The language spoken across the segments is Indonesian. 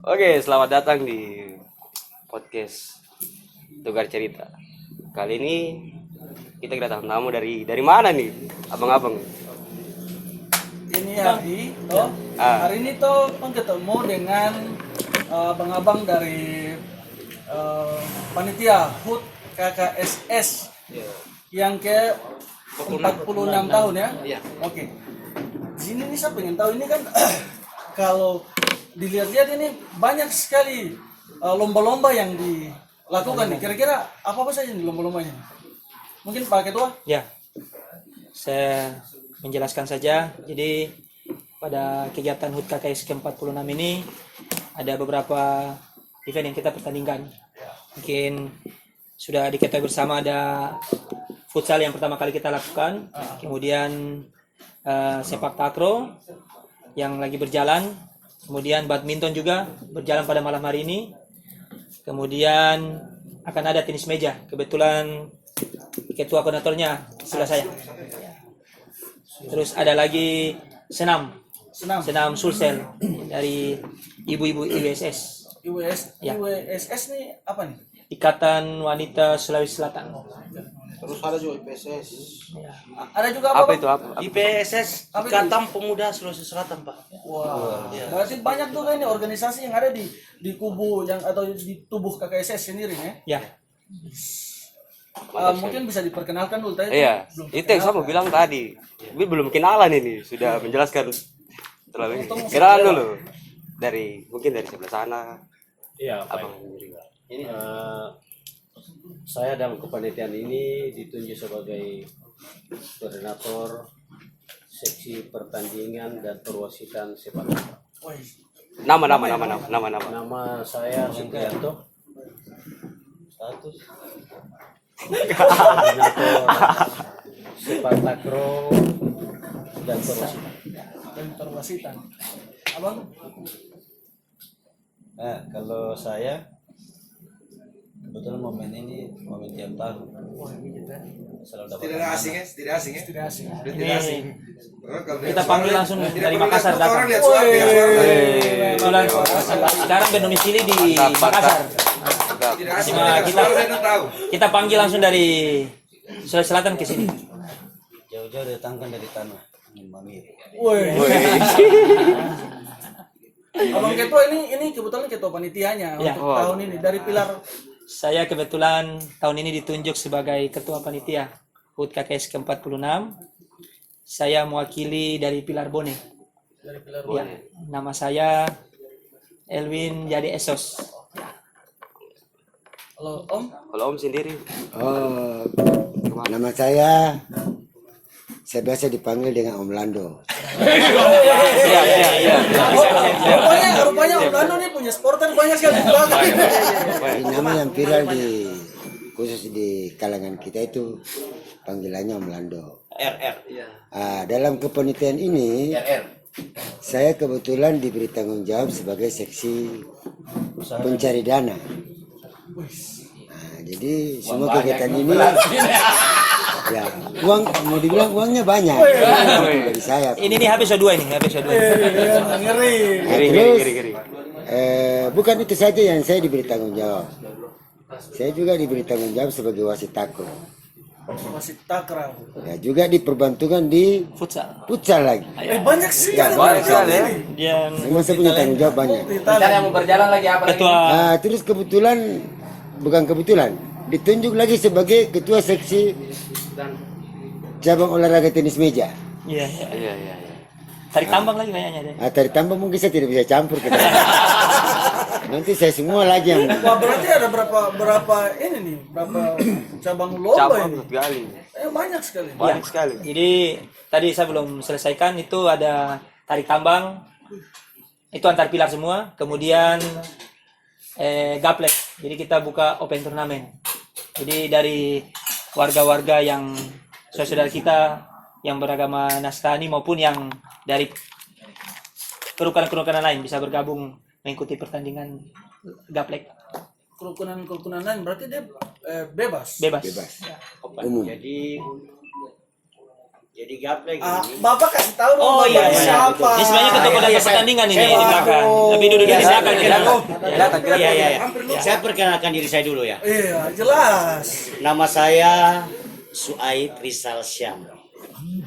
Oke, selamat datang di podcast Tukar Cerita. Kali ini kita kedatangan tamu dari mana nih, abang-abang? Ini hari ini toh kan ketemu dengan abang-abang dari panitia HUT KKSS yang ke 46 tahun ya. Iya. Oke. Di sini nih saya pengen tahu ini kan kalau dilihat-lihat ini banyak sekali lomba-lomba yang dilakukan nih. Kira-kira apa saja nih lomba-lombanya? Mungkin Pak Ketua? Ya, saya menjelaskan saja. Jadi pada kegiatan HUT KKS ke-46 ini ada beberapa event yang kita pertandingkan. Mungkin sudah diketahui bersama, ada futsal yang pertama kali kita lakukan, kemudian sepak takraw yang lagi berjalan, kemudian badminton juga berjalan pada malam hari ini, kemudian akan ada tenis meja. Kebetulan ketua koordinatornya sebelah saya. Terus ada lagi senam sulsel dari ibu-ibu IWSS. Ya. IWSS nih apa nih? Ikatan Wanita Sulawesi Selatan. Terus ada juga IPSS. Ya. Ada juga apa? Apa itu apa? IPSS Apa itu? Ikatan Pemuda Sulawesi Selatan, Pak. Wah, berarti banyak tuh kan ini organisasi yang ada di kubu yang atau di tubuh KKSS sendiri ya. Ya. Mungkin bisa diperkenalkan dulu tadi. Iya, Belum itu yang saya mau bilang tadi. Tapi belum kenalan ini, sudah menjelaskan terlalu. Kenalan dulu mungkin dari sebelah sana. Iya, Abang. ini saya dalam kepanitiaan ini ditunjuk sebagai koordinator seksi pertandingan dan perwasitan sepak takraw. Wih, Nama. Nama saya Supriyanto. Status koordinator sepak takraw dan perwasitan. dan perwasitan. Abang, Nah, kalau saya kebetulan momen ini momen tiap tahun selalu dapat Tidak asing ya, tidak asing ya. tidak asing. Ini kita panggil langsung dari Makassar datang. Orang lihat suara, lihat suara. Kebetulan sekarang berdomisili di Makassar. Tidak asing. Nah, Saya tidak tahu. kita panggil langsung dari Sulawesi Selatan ke sini. jauh-jauh datangkan dari tanah Mamir. Wih. Abang Ketua ini kebetulan ketua panitianya Ya. untuk tahun ini dari pilar. Saya kebetulan tahun ini ditunjuk sebagai ketua panitia HUT KKS ke-46. Saya mewakili dari Pilar Bone. Dari pilar. Ya, nama saya Elwin Jadi Esos. Halo Om. Kalau Om sendiri, Oh, nama saya biasa dipanggil dengan Om Lando. iya. Rupanya Om Lando nih punya supporter banyak sekali di belakang. Jadi nama yang viral khusus di kalangan kita itu panggilannya Om Lando. RR. Dalam kepanitiaan ini saya kebetulan diberi tanggung jawab sebagai seksi pencari dana. Jadi semua kegiatan ini ya uang, mau dibilang uangnya banyak dari saya. Ini nih HPSO 2 ini, HPSO 2. Ngeri. Giri. Bukan itu saja yang saya diberi tanggung jawab. Saya juga diberi tanggung jawab sebagai wasit takraw. Masih takraw. Ya, juga diperbantukan di Futsal. futsal lagi. Banyak sekali. Banyak sekali ya. Yang Memang saya punya tanggung jawab banyak. ketua Terus kebetulan, bukan kebetulan, ditunjuk lagi sebagai ketua seksi cabang olahraga tenis meja. Iya. Iya. Tarik tambang lagi kayaknya deh. Tarik tambang mungkin saya tidak bisa campur ke dalam. Nanti saya semua lagi yang Wah, berarti ada berapa ini nih? Berapa cabang lomba Cabang ini? sekali. Banyak sekali. Banyak sekali. Jadi tadi saya belum selesaikan, itu ada tarik tambang. Itu antar pilar semua. Kemudian gaplek. Jadi kita buka open turnamen. Jadi dari warga-warga yang saudara kita yang beragama Nasrani maupun yang dari kerukunan-kerukunan lain bisa bergabung mengikuti pertandingan gaplek. Kerukunan lain berarti dia bebas. Bebas. umum. Jadi Jadi gaplek ini. Bapak kasih tahu dong Oh, Bapak iya, ini iya, siapa. Ini sebenarnya ketua koordinator pertandingan ini di belakang. Tapi duduknya di belakang. Iya, iya, iya. Saya perkenalkan diri saya dulu ya. Iya, jelas. Nama saya Suaib Rizal Syam.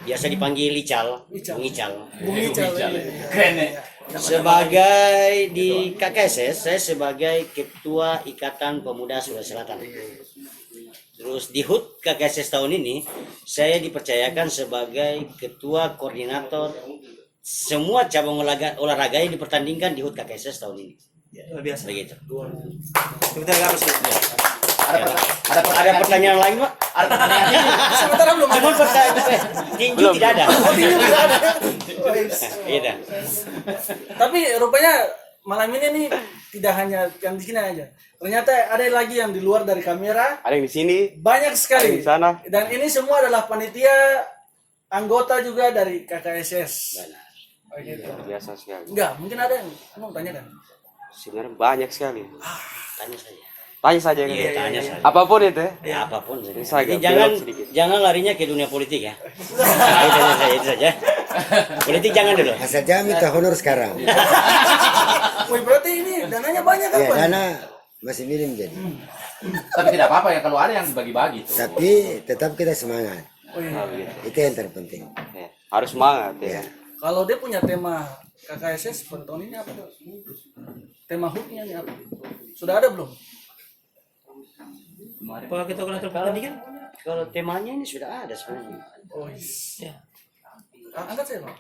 Biasa dipanggil Ical, Bung Ical. Bung Ical. Sebagai di KKSS, saya sebagai Ketua Ikatan Pemuda Sulawesi Selatan. Terus di HUT KKSS tahun ini, saya dipercayakan sebagai Ketua Koordinator semua cabang olahraga yang dipertandingkan di HUT KKSS tahun ini. Luar biasa. Begitu. Sebentar apa sih? Ada pertanyaan lain, Pak? Sementara belum ada. Cuma pertanyaan tinju tidak ada. Tinju tidak ada. Iya. Tapi rupanya malam ini nih tidak hanya yang di sini aja. Ternyata ada lagi yang di luar dari kamera. Ada yang di sini, Banyak sekali. ada di sana. Dan ini semua adalah panitia anggota juga dari KKSS. Oh, gitu. Biasa sekali. Enggak, mungkin ada yang mau tanya kan? Sebenarnya banyak sekali. Tanya saja. Tanya saja kan. Iya, tanya saja. Apapun itu ya. Ya, apapun saja. Bisa agak Jadi jangan belok sedikit. jangan larinya ke dunia politik ya. Itu saja. Politik jangan dulu. Asal jangan minta honor sekarang. Wih, berarti ini dananya banyak Ya, apa? dana masih minim jadi. Tapi tidak apa-apa ya kalau ada yang bagi-bagi. Tapi tetap kita semangat. Oh, iya. Nah, begitu. Itu yang terpenting. Ya, harus semangat ya. Kalau dia punya tema KKSS pada tahun ini apa tuh? Tema HUT-nya nih apa? Sudah ada belum? Kalau kita koordinator pertandingan, Kalau temanya ini sudah ada sebenarnya. Oh, ya. angkat saya Pak.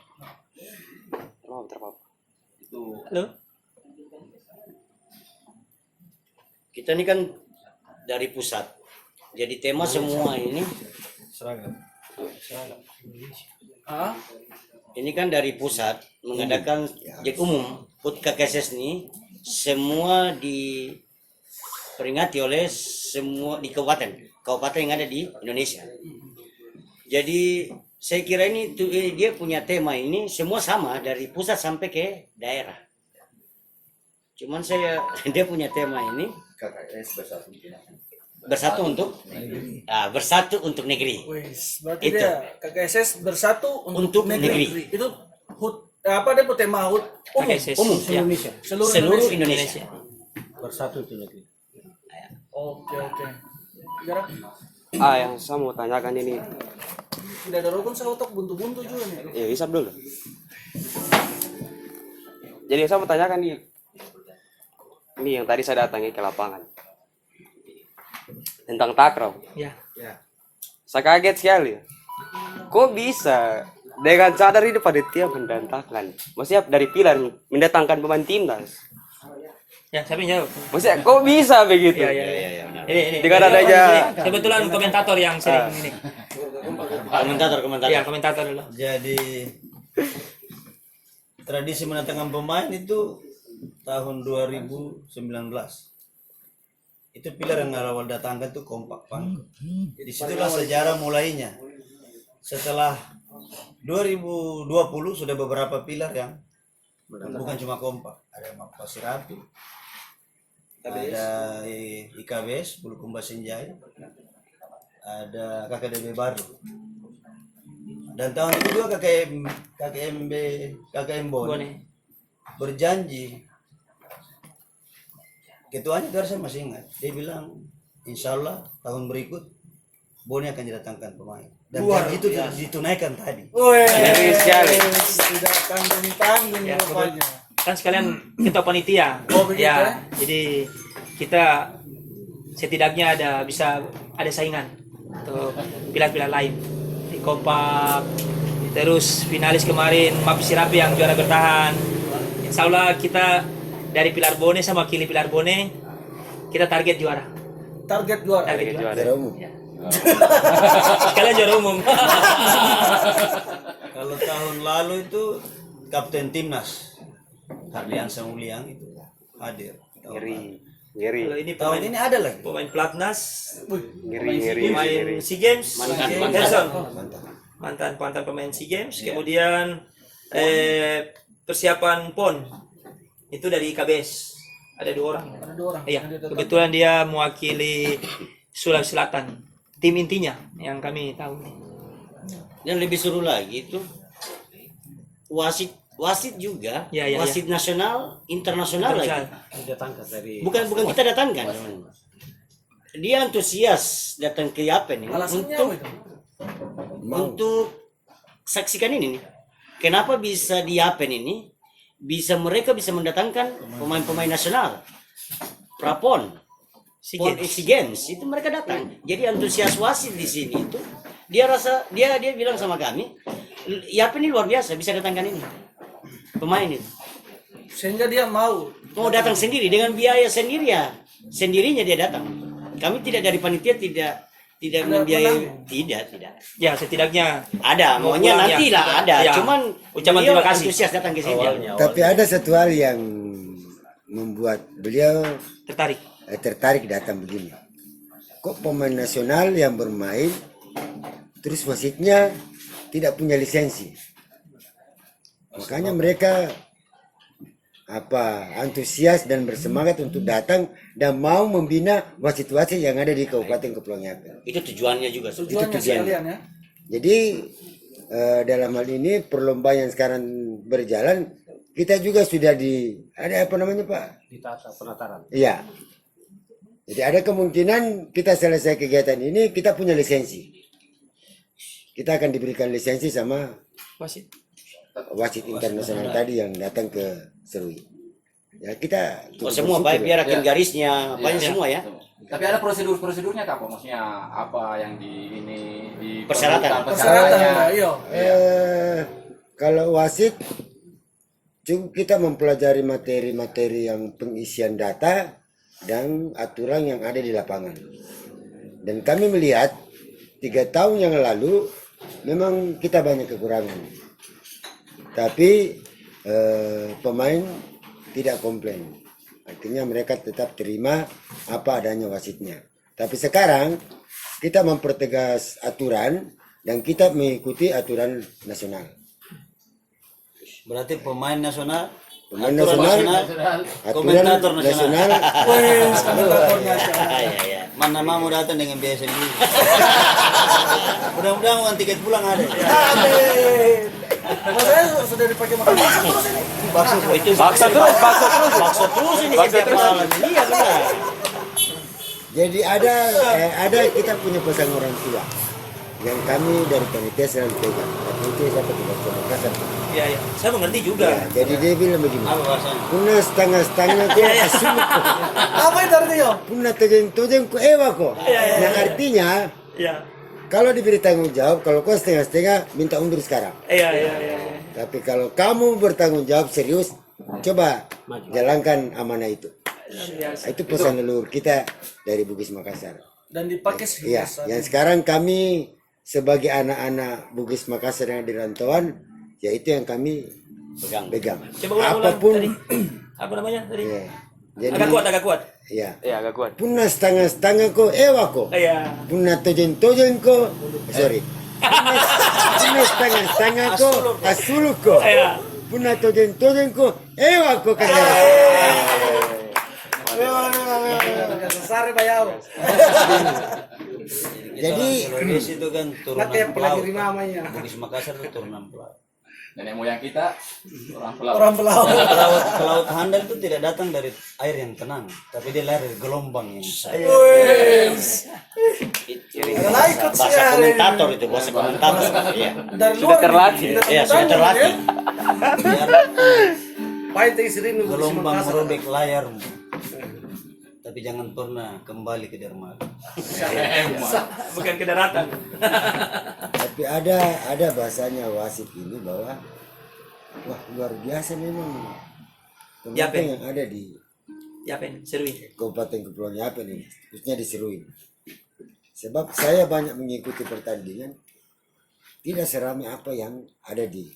Oh, bentar, Pak. Halo. Kita ini kan dari pusat. Jadi tema semua ini Ah, ini kan dari pusat mengadakan jadi umum HUT KKSS ini semua diperingati oleh semua di kabupaten yang ada di Indonesia. Jadi saya kira ini dia punya tema ini semua sama dari pusat sampai ke daerah. Cuman dia punya tema ini KKS bersatu. bersatu untuk negeri. wis, berarti Itu. dia KKSS bersatu Untuk negeri. Itu HUT apa dia tema HUT umum? KKSS. Umum Ya. Indonesia. Seluruh Seluruh Indonesia. Indonesia. Bersatu itu negeri. Oke, oke. Jarak Yang saya mau tanyakan ini. tidak ada rukun saya otak buntu-buntu juga nih. Ya, hisap dulu. Jadi saya mau tanyakan nih. Ini yang tadi saya datangi ke lapangan. Tentang takraw. Ya. Saya kaget sekali. Kok bisa dengan sadar ini panitia mendatangkan? Maksudnya dari pilar mendatangkan pemain timnas. Ya, siapa yang jawab? Maksudnya kok bisa begitu? Iya. Ini. Dengan adanya Kebetulan komentator yang sering ini. Komentator. Iya, komentator dulu. Jadi tradisi mendatangkan pemain itu tahun 2019. Itu pilar yang awal datangkan tuh kompak Pang. Disitulah sejarah mulainya. Setelah 2020 sudah beberapa pilar yang bukan cuma kompak, ada Pasir Api, ada IKBS Bulukumba Senjai, ada KKDB baru. Dan tahun itu juga KKM Bone berjanji, ketuanya itu saya masih ingat, dia bilang insya Allah tahun berikut Bone akan didatangkan pemain, dan janji itu ditunaikan tadi. Wih, Ngeri sekali. tidak tanggung-tanggung Ya, rupanya. Kan sekalian ketua panitia. Oh, begitu ya? Jadi kita setidaknya bisa ada saingan untuk pilar-pilar lain. Di kompak, terus finalis kemarin Mapis Sirapi yang juara bertahan. Insya Allah kita dari pilar Bone sama wakili pilar Bone kita target juara. Target juara. Target juara. Juara umum. Sekalian juara umum. Kalau tahun lalu itu kapten timnas Hardiansa Mulyang itu hadir. ngeri. Kalau ini Tahun ini ada lagi. pemain pelatnas, Ngeri. pemain SEA Games, Mantan. Gerson. mantan pemain SEA Games, kemudian persiapan PON itu dari KBS ada 2 orang. Ada 2 orang. Iya, kebetulan dia mewakili Sulawesi Selatan, tim intinya yang kami tahu. Dan lebih seru lagi itu wasit juga, Ya, ya, wasit nasional, internasional lagi. Bukan kita datangkan. Dia antusias datang ke Yapen ini Alasannya untuk apa itu? untuk saksikan ini nih. Kenapa bisa di Yapen ini mereka bisa mendatangkan pemain-pemain nasional, Prapon, SEA Games itu mereka datang. Jadi antusias wasit di sini itu dia bilang sama kami, Yapen ini luar biasa bisa datangkan ini pemain itu. Sehingga dia mau Datang sendiri dengan biaya sendirinya dia datang. Kami tidak dari panitia tidak membiayai, tidak. Ya, setidaknya Ada, Mau maunya pulang, nanti ya. lah ada. Ya. Cuman Ucapan beliau terima kasih. antusias datang ke sini. Tapi ada satu hal yang membuat beliau tertarik datang begini. Kok pemain nasional yang bermain terus wasitnya tidak punya lisensi? Makanya mereka antusias dan bersemangat untuk datang dan mau membina wasit-wasit yang ada di Kabupaten Kepulauan Yapen. Itu tujuannya juga. tujuannya sekalian ya. Jadi dalam hal ini perlombaan yang sekarang berjalan, kita juga sudah ada apa namanya Pak? Ditata penataran. Iya. Jadi ada kemungkinan kita selesai kegiatan ini kita punya lisensi. Kita akan diberikan lisensi sama wasit internasional tadi yang datang ke Serui. Ya kita semua baik biar rakin garisnya banyak semua ya. Tapi ada prosedurnya Kak, maksudnya apa yang di Persyaratan. Iya. Kalau wasit cukup kita mempelajari materi-materi yang pengisian data dan aturan yang ada di lapangan. Dan kami melihat 3 tahun yang lalu memang kita banyak kekurangan. Tapi pemain tidak komplain. Artinya mereka tetap terima apa adanya wasitnya. Tapi sekarang kita mempertegas aturan dan kita mengikuti aturan nasional. Berarti pemain nasional, Komentator nasional. Wes, komentator nasional. Ya. mana mau datang dengan biaya sendiri. Mudah-mudahan uang tiket pulang ada. Amin. Saya sudah dipakai makan bakso terus ini. Bakso terus ini setiap malam. Iya benar. Jadi ada kita punya pesan orang tua yang kami dari panitia selalu pegang. Tapi itu saya tidak kasar. Iya, iya. Saya mengerti juga. Ya, jadi dia bilang begini. Apa bahasanya? Punah setengah-setengah ko asuluk ko. Apa itu artinya? Punah tojeng-tojeng ko ewa ko. Yang artinya Iya. kalau diberi tanggung jawab, kalau kau setengah-setengah minta undur sekarang. Iya. Tapi kalau kamu bertanggung jawab serius, coba jalankan amanah itu. Nah, itu pesan leluhur kita dari Bugis Makassar. Dan dipakai Iya, yang sekarang kami sebagai anak-anak Bugis Makassar yang di rantauan, ya itu yang kami pegang. Coba ulang-ulang Apapun, tadi. Apa namanya tadi? ya. Jadi, Agak kuat. Iya. Ya agak kuat. Punah setengah-setengah ko ewa ko. Iya. Punah tojeng-tojeng ko. Sorry. Punah setengah-setengah ko asuluk ko. Iya. Punah tojeng-tojeng ko ewa ko kata. Sare bayau. Jadi Sulawesi itu kan turunan Kayak pelaut. pelagiri namanya. Bugis Makassar itu turunan pelaut. Nenek moyang kita orang pelaut. Orang pelaut. Pelaut handal itu tidak datang dari air yang tenang, tapi dia lahir dari gelombang yang besar. Wes. Ada ikut sih Bahasa hari komentator ini. itu, bahasa komentator. Iya. Dari Sudah luar terlatih. nih, Iya, sudah terlatih. Biar Pahit sering nunggu gelombang Makassar. merobek layarmu. Tapi jangan pernah kembali ke dermaga. Bukan ke daratan. tapi ada bahasanya wasit ini bahwa wah luar biasa memang Yapen. pemain yang ada di Yapen, Serui. Kabupaten Kepulauan Yapen ini, khususnya di Serui. Sebab saya banyak mengikuti pertandingan, tidak seramai apa yang ada di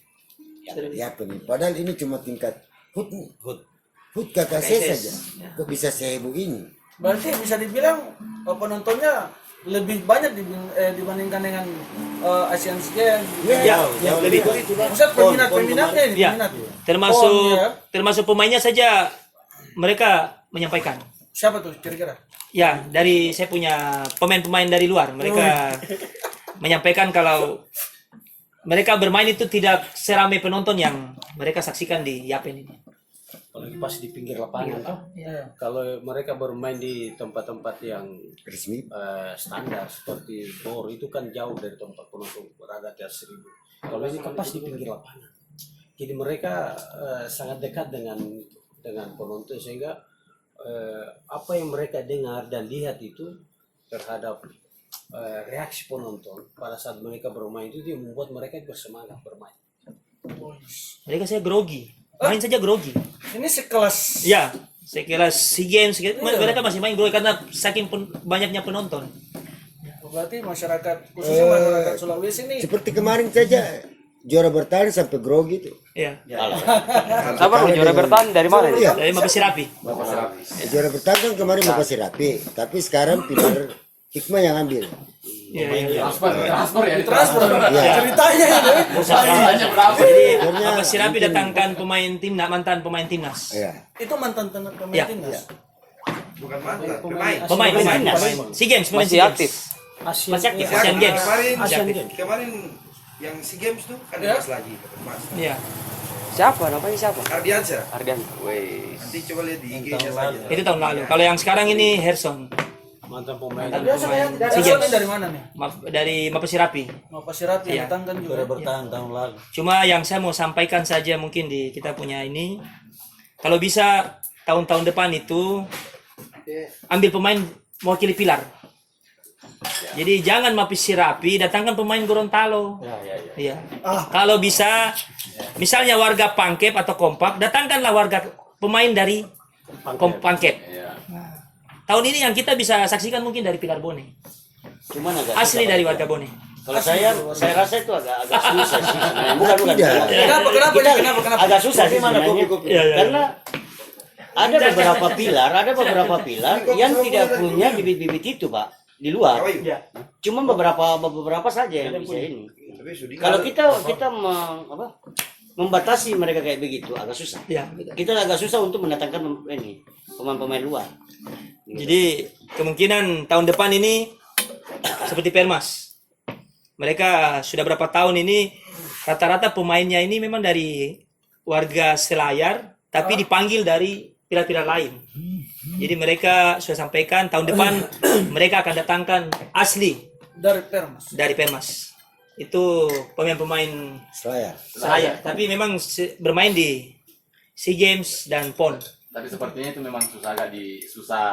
Yapen ini. Padahal ini cuma tingkat HUT KKC saja. Kok bisa seheboh ini? Berarti bisa dibilang penontonnya lebih banyak dibandingkan dengan Asian Games. Ya, lebih. Maksudnya peminatnya ini Ya. peminat. Termasuk pemainnya saja mereka menyampaikan. Siapa tuh kira-kira? Ya, dari saya punya pemain-pemain dari luar, mereka menyampaikan kalau mereka bermain itu tidak seramai penonton yang mereka saksikan di Yapen ini. Apalagi pas di pinggir lapangan toh. Kalau mereka bermain di tempat-tempat yang Resmi. standar seperti BOR itu kan jauh dari tempat penonton berada di atas 1.000. Kalau ini kan pas di pinggir lapangan. Jadi mereka sangat dekat dengan penonton sehingga apa yang mereka dengar dan lihat itu terhadap reaksi penonton pada saat mereka bermain itu yang membuat mereka bersemangat bermain. Mereka saya grogi, main saja grogi. Ini sekelas Ya, sekelas SEA Games, mereka masih main grogi karena saking banyaknya penonton. berarti masyarakat khususnya masyarakat Sulawesi ini Seperti kemarin saja juara bertahan sampai grogi itu. Iya, Sabar lu, juara bertahan dari mana nih? Iya, dari Mabes Rapi. juara bertahan kan kemarin masih rapi, tapi sekarang pilar Hikmah yang ambil. Transfer ya. transfer Iya. ceritanya ini. Masalahnya berapa? Jadi Akhirnya Mabes Rapi datangkan pemain timnas, mantan pemain timnas. Iya. Itu mantan pemain Ya. timnas. Bukan mantan, pemain. Pemain timnas. SEA Games, pemain Masih SEA Games. aktif. Masih aktif, Ya, Asian Games. kemarin yang SEA Games tuh kan Ya. emas lagi dapat emas. Iya. Siapa? Namanya siapa? Ardiansyah. Ardian. Wih. Nanti coba lihat di IG-nya saja. Itu tahun lalu. Kalau yang sekarang ini Herson, Mantan pemain Biasa kayak SEA Games. ini dari mana nih? dari Mabes Rapi. Mau Pasirap Iya. yang datang kan juga. juara bertahan tahun lalu. Cuma yang saya mau sampaikan saja mungkin di kita punya ini, kalau bisa tahun-tahun depan itu ambil pemain mewakili Pilar. Jadi jangan Mabes Rapi, datangkan pemain Gorontalo. Iya. Kalau bisa, misalnya warga Pangkep atau Kompak, datangkanlah warga pemain dari Pangkep. Nah, tahun ini yang kita bisa saksikan mungkin dari Pilar Bone, Cuman agak asli susah, dari Pak. warga Bone. Kalau saya rasa itu agak susah sih. Nah, bukan. Tidak. Kenapa Kita ini? Kenapa? agak susah sih sebenarnya. Iya. Karena ada beberapa pilar yang tidak punya bibit-bibit itu, Pak, di luar. Cuma beberapa saja yang bisa ini. Kalau kita membatasi mereka kayak begitu agak susah. Ya. Kita agak susah untuk mendatangkan pemain-pemain luar. Jadi kemungkinan tahun depan ini seperti Permas. Mereka sudah berapa tahun ini rata-rata pemainnya ini memang dari warga Selayar, tapi dipanggil dari pilar-pilar lain. Jadi mereka sudah sampaikan tahun depan mereka akan datangkan asli Dari Permas. dari Permas. Itu pemain-pemain Selayar, tapi memang bermain di SEA Games dan PON. Tapi sepertinya itu memang susah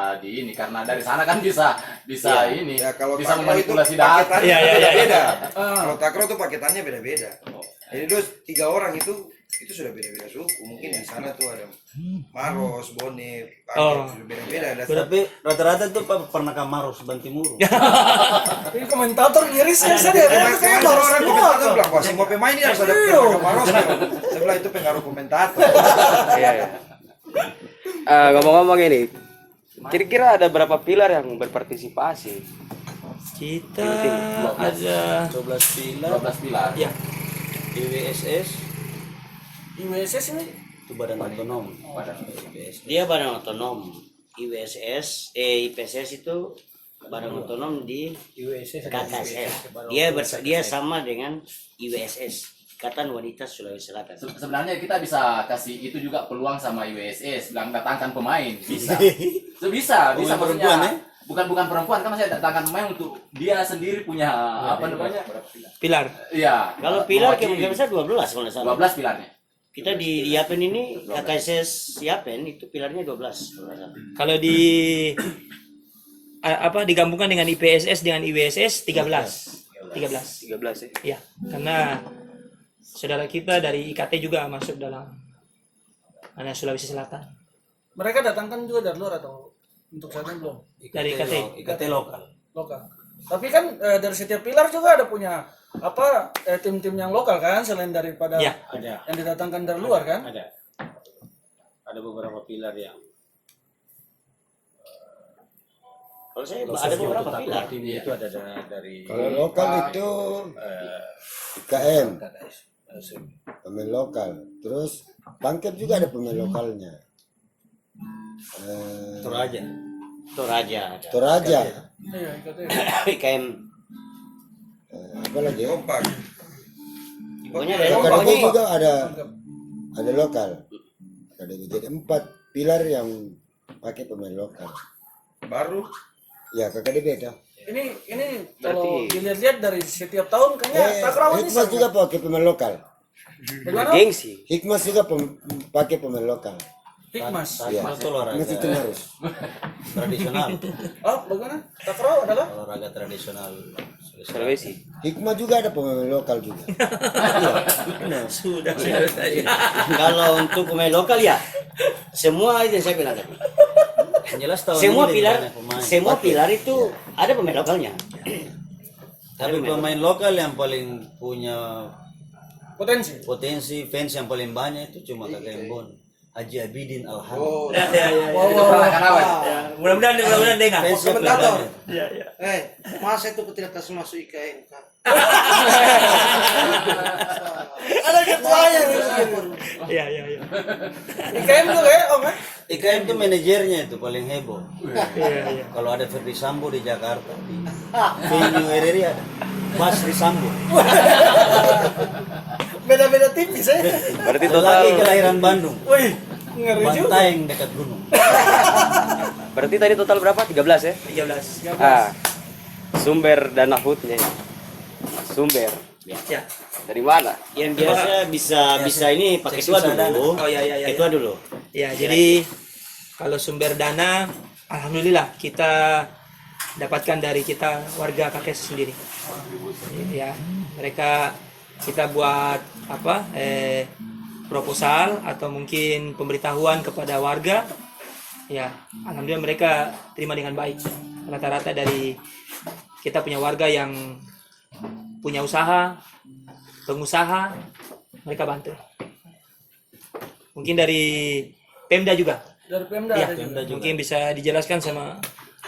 di ini karena dari sana kan bisa ini Ya, kalau bisa takraw itu memanipulasi data. paketannya Iya. beda-beda. Kalau takraw itu paketannya beda-beda. Jadi terus 3 orang itu sudah beda-beda suku. Mungkin di sana tuh ada Maros, Bone, sudah beda-beda. Ada Tapi rata-rata tuh pernah ke Maros, Bantimuru. Tapi komentator ngiris ya saya. Kemarin Kayak ada harus orang semua. komentator bilang, wah semua pemain ini harus ada pengaruh Maros. Saya bilang itu pengaruh komentator. Iya. Ngomong-ngomong ini, kira-kira ada berapa pilar yang berpartisipasi? Kita ada 12 pilar, 12 pilar. ya IWSS, IWSS ini itu badan otonom. Dia badan otonom. IPSS itu badan otonom di IWSS KKSF. Dia sama dengan IWSS, Ikatan Wanita Sulawesi Selatan. Sebenarnya kita bisa kasih itu juga peluang sama USS bilang datangkan pemain bisa bisa Pemain maksudnya perempuan, ya? bukan perempuan kan masih datangkan pemain untuk dia sendiri punya apa namanya pilar. iya Kalau pilar mewakili. kira-kira bisa 12 kalau nggak salah. 12 pilarnya Kita di Yapen ini KKSS Yapen itu pilarnya 12 kalau nggak salah. Kalau digabungkan dengan IPSS dengan IWSS 13 13 ya. ya, karena saudara kita dari IKT juga masuk dalam Sulawesi Selatan mereka datangkan juga dari luar atau untuk sana belum? dari IKT. IKT lokal. Lokal. Tapi kan dari setiap pilar juga ada punya tim-tim yang lokal kan selain daripada Ya. Ada. yang didatangkan dari luar kan? Ada beberapa pilar yang Kalau saya ada beberapa pilar. tim itu ada dari Kalau lokal itu IKM, pemain lokal. Terus Pangkep juga ada pemain lokalnya. Toraja. Toraja ada. Toraja, Iya, IKT. IKM apa lagi? Kompak. Pokoknya dari KKDB juga ada lokal. KKDB jadi 4 pilar yang pakai pemain lokal. Baru Ya KKDB itu. Ini kalau dilihat dari setiap tahun kayaknya Takraw ini Hikmas juga pakai pemain lokal. bagaimana? Gengsi. Hikmas juga pakai pemain lokal. Hikmas. Ya. Hikmas itu olahraga Hikmas itu harus. tradisional. Oh, bagaimana? Takraw adalah? Olahraga tradisional. Sulawesi. Hikmah juga ada pemain lokal juga. Sudah. kalau untuk pemain lokal ya semua itu yang saya bilang tadi. Yang jelas tahun Semua ini lebih pilar, banyak pemain. semua pilar itu ada pemain lokalnya. Tapi pemain lokal yang paling punya Potensi. potensi fans yang paling banyak itu cuma kakak Embon, Haji Abidin Alhamdulillah. oh Ya, ya, ya. Kenapa? Ya, mudah-mudahan dengar. Fansnya paling komentator. banyak. Ya, ya. masa itu tidak kasih masuk IKN kan? Ada ketuanya nih. Ya, ya, ya. IKM juga ya, Om ya? IKM itu manajernya itu paling heboh. Iya, iya. Kalau ada Ferdi Sambo di Jakarta, di venue RRI ada Basri Sambo. Beda-beda tipis ya. Berarti Ada lagi total kelahiran Bandung, Wih, ngeri juga. Bantaeng dekat gunung. berarti tadi total berapa? 13 ya? 13. Ah. Sumber dana HUT-nya. Sumber Ya. Dari mana? Yang biasa bisa ini pakai ketua dulu. Oh ya. Ketua dulu. Ya, jadi kalau sumber dana, alhamdulillah kita dapatkan dari kita warga Kakes sendiri. Ya, mereka kita buat apa? Proposal atau mungkin pemberitahuan kepada warga. Ya, alhamdulillah mereka terima dengan baik. Rata-rata dari kita punya warga yang punya usaha, pengusaha, mereka bantu. Mungkin dari Pemda juga. Dari Pemda Ya, ada juga. mungkin bisa dijelaskan sama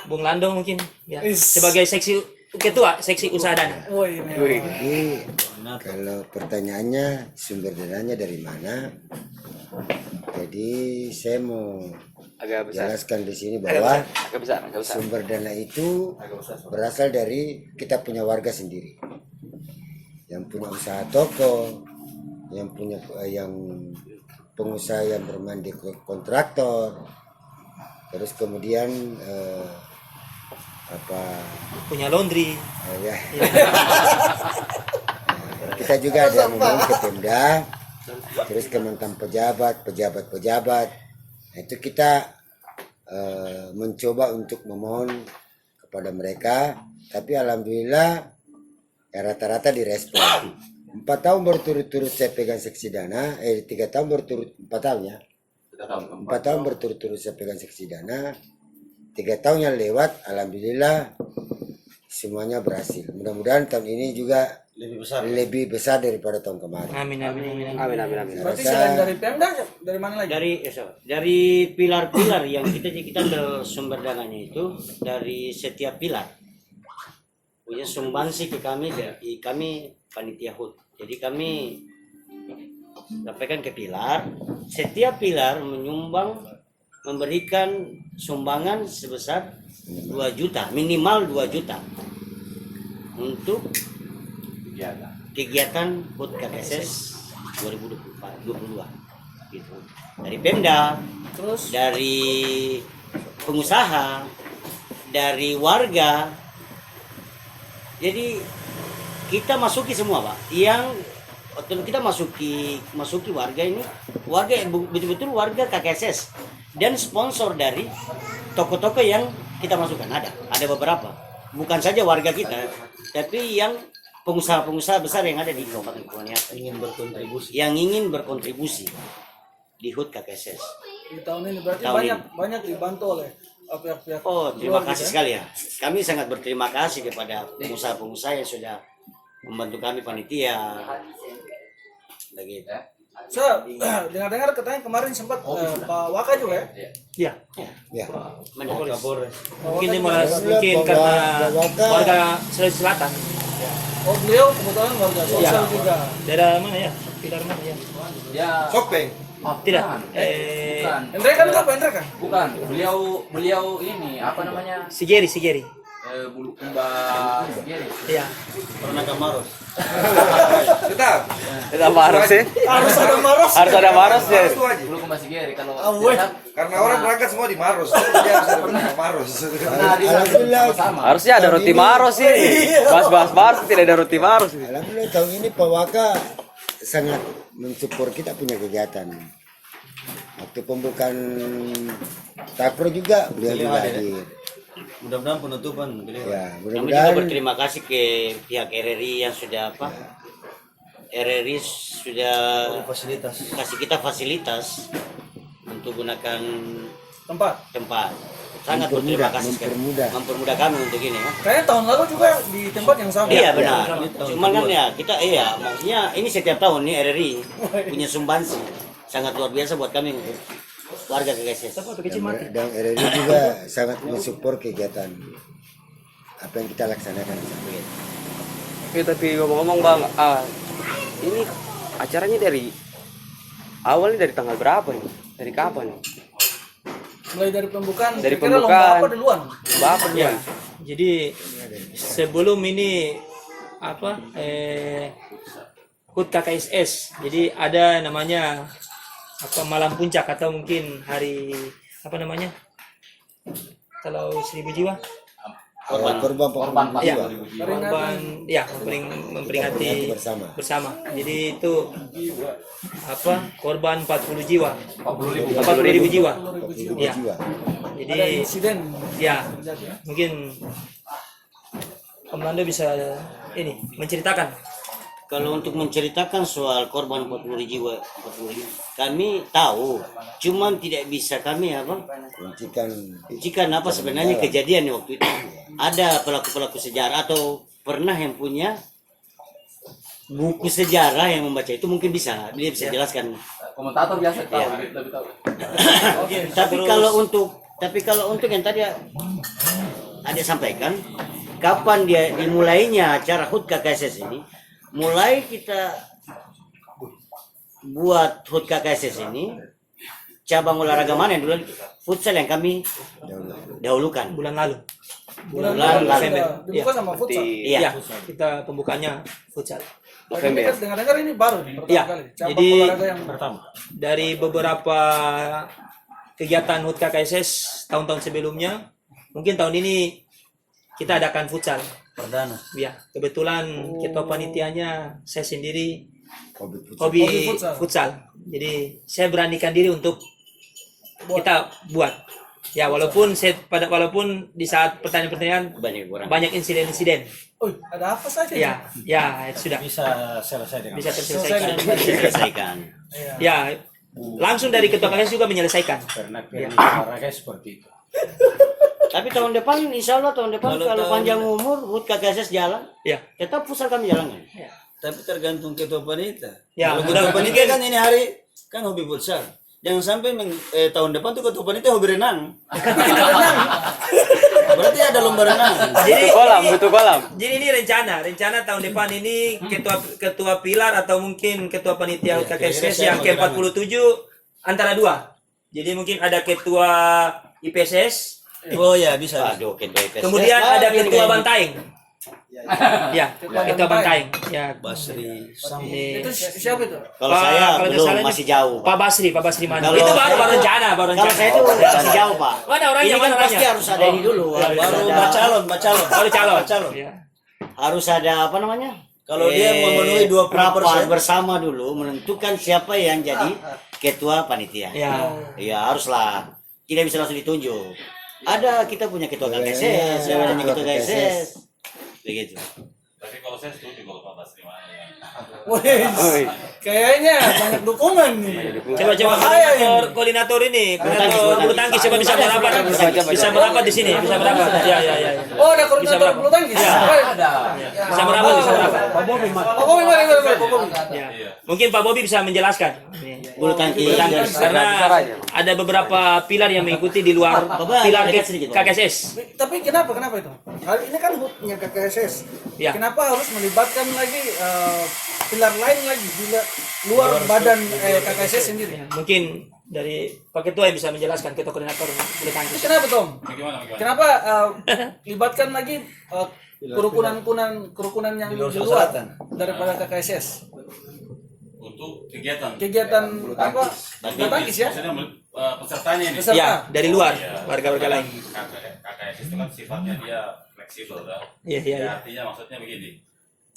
Bung Lando mungkin ya. Is. Sebagai ketua seksi usaha dana. Wih, ini. Jadi kalau pertanyaannya sumber dananya dari mana? Jadi saya mau agak besar. jelaskan di sini bahwa Agak besar. sumber dana itu berasal dari kita punya warga sendiri, yang punya usaha toko, yang pengusaha yang bermandi kontraktor, terus kemudian Punya laundry. ya. Kita juga ada yang memohon ke Pemda, terus ke mantan pejabat. Nah, itu kita mencoba untuk memohon kepada mereka, tapi alhamdulillah ya rata-rata direspon. 4 tahun berturut-turut saya pegang seksi dana, 3 tahun berturut 4 tahun ya. 4 tahun berturut-turut saya pegang seksi dana. 3 tahun yang lewat, alhamdulillah semuanya berhasil. Mudah-mudahan tahun ini juga lebih besar daripada tahun kemarin. Amin. Berarti selain dari Pemda, dari mana lagi? Dari pilar-pilar yang kita ambil sumber dananya itu dari setiap pilar punya sumbangsi ke kami dari kami panitia HUT. Jadi kami sampaikan ke pilar, setiap pilar memberikan sumbangan sebesar 2 juta, minimal 2 juta untuk kegiatan HUT KPSS 2022 gitu. Dari Pemda, Terus dari pengusaha, dari warga. Jadi kita masuki semua, Pak. Yang kita masuki warga ini, warga betul-betul warga KKSS dan sponsor dari toko-toko yang kita masukkan ada beberapa. Bukan saja warga kita, tapi yang pengusaha-pengusaha besar yang ada di Kabupaten Kepulauan Nias yang ingin berkontribusi di HUT KKSS. di tahun ini berarti Tahun banyak dibantu oleh pihak-pihak. Oh, terima luar kasih gitu sekali ya. Kami sangat berterima kasih kepada pengusaha-pengusaha yang sudah membantu kami panitia. Begitu. Saya dengar-dengar katanya kemarin sempat Pak Waka juga ya. Ya. Kapolres. Mungkin karena warga Sulawesi Selatan. Oh, beliau kebetulan warga sosial juga. Daerah mana ya? Pilar mana ya? Ya. Sopeng. Tidak. Bukan. Endre kan apa Endre kan? Bukan. Beliau ini apa namanya? Sigeri. Bulukumba Gere. Iya. Pernah ke Maros. Tetap. Kita Maros sih. Harus ada Maros. Harus ada Maros ya. Maros itu aja. Bulukumba Gere kalau Karena orang berangkat semua di Maros. Dia harus ada pergi ke Maros. Alhamdulillah, sama. Harusnya ada roti Maros sih. Bahas-bahas Maros tidak ada roti Maros. alhamdulillah tahun ini Pak Waka sangat mensupport kita punya kegiatan. Waktu pembukaan Takro juga beliau juga hadir. Mudah-mudahan penutupan beliau. Ya, Kami juga mudah-mudahan berterima kasih ke pihak RRI yang sudah apa? RRI sudah Fasilitas. kasih kita fasilitas untuk gunakan Tempat. Sangat berterima kasih sekali. Mempermudah kami untuk ini ya. Kayaknya tahun lalu juga di tempat yang sama. Iya benar. Cuman kan ya kita maksudnya ini setiap tahun nih RRI punya sumbansi sangat luar biasa buat kami untuk warga KKSS. dan RRI juga sangat mensupport kegiatan apa yang kita laksanakan. Oke, tapi ngomong-ngomong Bang, ini acaranya dari awalnya dari tanggal berapa nih? Dari kapan nih? Mulai dari pembukaan. Dari kira-kira pembukaan. lomba apa duluan? Bapak Ya. ya. Jadi sebelum ini apa HUT KKSS. Jadi ada namanya apa malam puncak atau mungkin hari apa namanya? Kalau 1000 jiwa. Korban Ya, 40 jiwa. korban ya memperingati bersama. Jadi itu apa korban 40 jiwa. 40.000 jiwa. 40 Ya. jiwa. Jadi Ada insiden. ya mungkin Om Lando bisa ini menceritakan. Kalau untuk menceritakan soal korban 40 jiwa, kami tahu, cuman tidak bisa kami apa? Kuncikan apa sebenarnya kejadian waktu itu. Ada pelaku-pelaku sejarah atau pernah yang punya buku sejarah yang membaca itu mungkin dia bisa jelaskan. Komentator biasa tahu, lebih tahu. Tapi kalau untuk yang tadi ada sampaikan, kapan dia dimulainya acara HUT KKSS ini? Mulai kita buat HUT KKSS ini, cabang olahraga mana yang dulu? Futsal yang kami dahulukan. Bulan lalu. Bulan lalu. Dibuka sama futsal. Iya. Kita pembukaannya futsal. November. Dengar-dengar ini baru nih, pertama Iya. kali. Cabang Jadi olahraga yang dari beberapa kegiatan HUT KKSS tahun-tahun sebelumnya, mungkin tahun ini kita adakan futsal. Perdana. Ya, kebetulan ketua panitianya saya sendiri Hobi hobi futsal. futsal. Jadi saya beranikan diri untuk kita buat. Ya, walaupun di saat pertandingan banyak insiden-insiden. Oh, ada apa saja? Ya, ya sudah Bisa selesai dengan bisa terselesaikan. Diselesaikan. Ya, langsung dari ketua KKS juga menyelesaikan. karena olahraga seperti itu. Tapi tahun depan, insya Allah tahun depan kalau panjang umur HUT KKSS jalan, Ya. tetap futsal kami jalankan. Tapi tergantung ketua panitia. Ya, Kalau ketua panitia kan ini hari kan hobi futsal. Jangan sampai tahun depan tuh ketua panitia hobi renang. Berarti ada lomba renang. Butuh kolam. Jadi ini rencana tahun depan ini ketua pilar atau mungkin ketua panitia HUT KKSS yang ke-47 antara dua. Jadi mungkin ada ketua IPSS. Oh ya bisa. Aduh, ketua IPSS. Kemudian ada ketua Bantaing. Ya, ketua Bantaing. Ya, Basri ini. Itu siapa itu? Kalau saya kalau belum, salah ini masih jauh. Pak Basri mana? Kalau Itu saya- baru rencana. Kalau saya itu masih jauh, Pak. Mana orangnya? Ini kan pasti harus ada ini dulu. Harus baru ada- bacalon. Baru calon. Ya. harus ada apa namanya? Kalau dia memenuhi 20% rapat bersama dulu menentukan siapa yang jadi ketua panitia. Ya. Ya haruslah. Tidak bisa langsung ditunjuk. Ada kita punya ketua KKSS, ada ketua KKSS. Begitu. Tapi kalau saya setuju kalau Pak Basri mana ya. Wih, kayaknya banyak dukungan nih. Coba Bahaya ini. koordinator bulu tangkis coba bisa merapat di sini, bisa merapat. Ya. Oh, ada koordinator bulu tangkis. Ada. Bisa merapat. Pak Bobi, Pak Bobi. Ya. Mungkin Pak Bobi bisa menjelaskan. Bulu tangkis. Karena ada beberapa pilar yang mengikuti di luar pilar KKSS. Tapi kenapa itu? Hal ini kan HUT-nya KKSS. Ya. Kenapa harus melibatkan lagi pilar lain lagi di luar badan KKSS sendiri? Ya, mungkin dari Pak Ketua yang bisa menjelaskan, Ketua Koordinator bulu tangkis. Kenapa Tom? Bagaimana? Kenapa libatkan lagi kerukunan yang di Sulawesi luar Selatan. daripada KKSS? Untuk kegiatan. Kegiatan apa? Bulu tangkis ya? Maksudnya pesertanya ini. Peserta. Ya, dari luar, Iya. warga-warga lain. KKS itu kan sifatnya dia fleksibel kan. Iya, iya, Ya, iya. artinya maksudnya begini.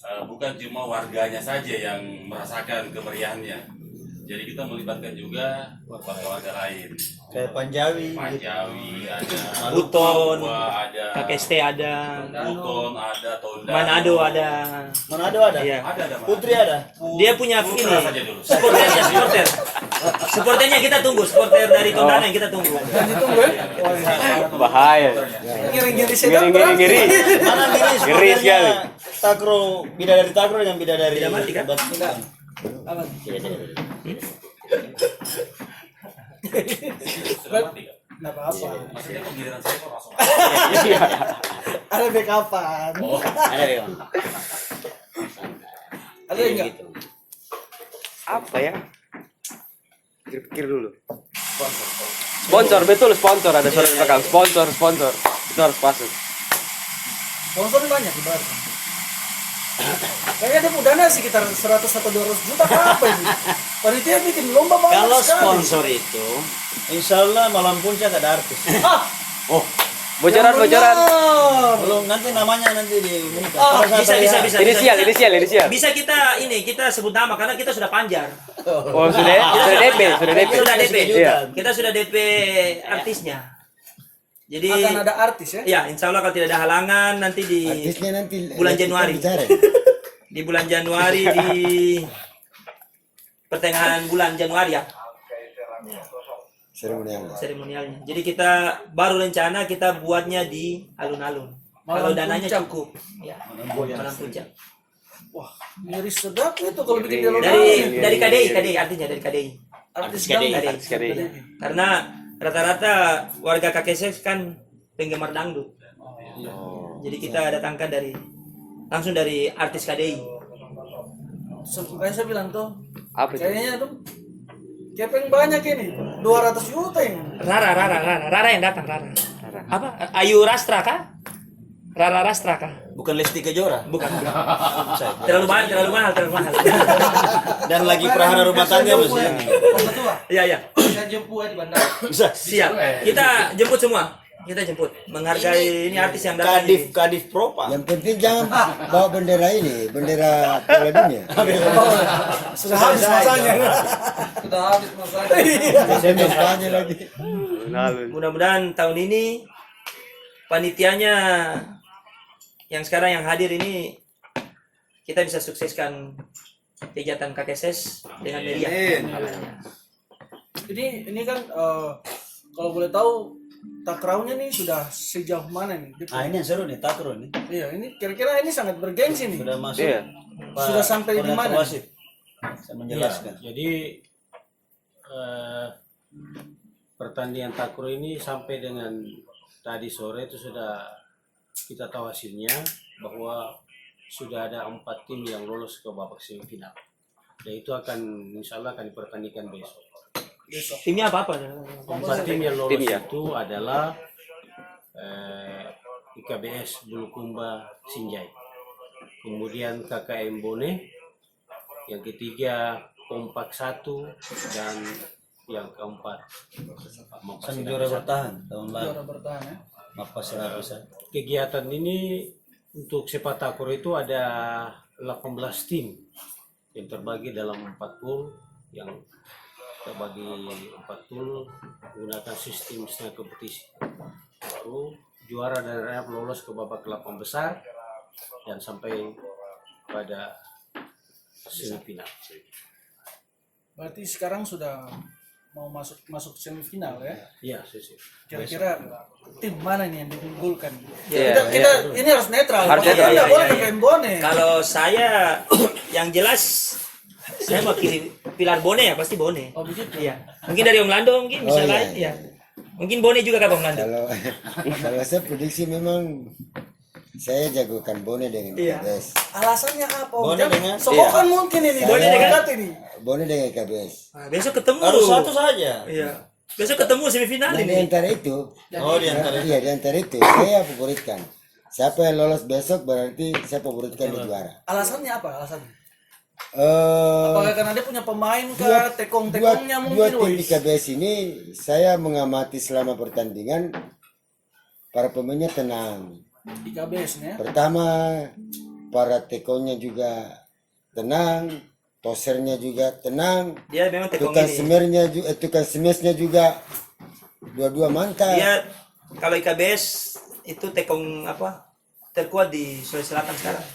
Bukan cuma warganya saja yang merasakan kemeriahannya. Jadi kita melibatkan juga warga-warga lain. Kayak Panjawi, Panjawi ada, Buton, Papua ada, KKST ada, Buton ada, Tondano. Manado ada. Manado ada, Iya. Ada. Putri ada. Dia punya Putra ini. saja dulu. Supporter. Supporternya kita tunggu, supporter dari Tondano yang kita tunggu. Dan ditunggu ya? Bahaya. Ngiri-ngiri sedang Ngeri. Mana Ngeri ini supporternya sekali. Takro, bidadari Takro dengan bidadari Bidamati kan? Batukan. Apa? Sudah mati kan? Nggak apa-apa. Maksudnya penggiringan saya kok langsung. Ada backupan. Ada ya. Ada enggak? Gitu. Apa ya? Pikir dulu. Sponsor, betul sponsor, ada suara di belakang. Sponsor. Itu harus masuk. Sponsor banyak di Barat. Kayaknya dia mau dana sekitar 100 atau 200 juta apa ini? Panitia bikin lomba banyak Kalau sekali. sponsor itu Insya Allah malam puncak ada artis. Ah, Bocoran. Belum, nanti namanya nanti diumumkan. Oh, Pada saat bisa. saya- Inisial. Bisa kita sebut nama karena kita sudah panjar. Oh, sudah DP. Sudah DP. Iya. Kita sudah DP artisnya. Jadi akan ada artis ya? ya, insya Allah kalau tidak ada halangan nanti di Artisnya nanti bulan kita Januari. bicara. Di bulan Januari di pertengahan bulan Januari ya Seremonial. seremonialnya. Jadi kita baru rencana kita buatnya di alun-alun. Kalau Malam dananya puncak. cukup. Ya. Malam puncak. Wah, ngeri sedap itu kalau bikin dia lomba. Dari KDI artinya dari KDI. Artis KDI. dangdut. Artis KDI. Karena rata-rata warga KKS kan penggemar dangdut. Jadi kita datangkan langsung dari artis KDI. Kayak saya bilang tuh, Apa itu? kayaknya tuh kepeng banyak ini, 200 juta ini. Rara yang datang Rara. Apa? Ayu Rastra kah? Rara Rastra kah? Bukan Lesti Kejora. Bukan. Terlalu mahal. Dan lagi prahara rumah tangga mestinya. Iya. Saya jemput di bandara. Bisa. Siap. Kita jemput semua. Kita jemput. Menghargai ini artis yang datang. Kadif Propa. Yang penting jangan bawa bendera ini, bendera Piala Dunia. Sudah habis masanya. Sudah habis masanya. Saya masanya lagi. Mudah-mudahan tahun ini panitianya yang sekarang yang hadir ini kita bisa sukseskan kegiatan KKSS dengan meriah. Ini kan kalau boleh tahu takraunya nih sudah sejauh mana nih? Ah, ini yang seru nih, Takro nih. Iya, ini kira-kira ini sangat bergengsi nih. Sudah masuk. Iya. Pak Sudah sampai di Koordinator mana? Wasit. Saya menjelaskan. Jadi pertandingan Takro ini sampai dengan tadi sore itu sudah kita tahu hasilnya bahwa sudah ada 4 tim yang lolos ke babak semifinal. Dan itu insya Allah akan dipertandingkan besok. Timnya apa? 4 tim yang lolos Tim ya? itu adalah IKBS Bulukumba Sinjai, kemudian KKM Bone, yang ketiga Kompak 1, dan yang keempat Mapas Kan juara bertahan tahun lalu. Juara bertahan ya. Mapas Serabusa. Kegiatan ini untuk sepak takraw itu ada 18 tim yang terbagi dalam 4 pool, yang terbagi 4 pool menggunakan sistem setengah kompetisi. Lalu juara dan runner-up lolos ke babak 8 besar dan sampai pada semifinal. Berarti sekarang sudah mau masuk semifinal ya. Iya, sih. Kira-kira tim mana nih yang diunggulkan? Iya, kita ini harus netral. Harus Pokoknya netral, nggak iya, boleh iya. KKM Bone. Kalau saya yang jelas saya mau kirim Pilar Bone ya, pasti Bone. Oh begitu. Iya. Mungkin dari Om Lando mungkin bisa Oh, iya, lain ya. Mungkin Bone juga kan Om Lando. Kalau saya prediksi memang saya jagokan Bone dengan IKBS. Alasannya apa? Om? Bone Jangan dengan- sokokan mungkin ini. Bone dengan- ini. Bone dengan IKBS. Nah, besok ketemu. Harus satu saja. Iya. Besok ketemu semifinal Nah, di ini. antara itu, Oh, di antara iya di antara itu saya favoritkan. Siapa yang lolos besok berarti saya favoritkan di juara. Alasannya apa? Alasannya? Eh, Apakah karena dia punya pemain dua, kah? Tekong-tekongnya dua mungkin. tim wis? IKBS ini saya mengamati selama pertandingan para pemainnya tenang. Di KBS nya. Pertama para tekongnya juga tenang, tosernya juga tenang, Dia memang tekong tukang ini. semernya juga, tukang semesnya juga dua-dua mantap. Dia kalau IKBS itu tekong apa? Terkuat di Sulawesi Selatan sekarang.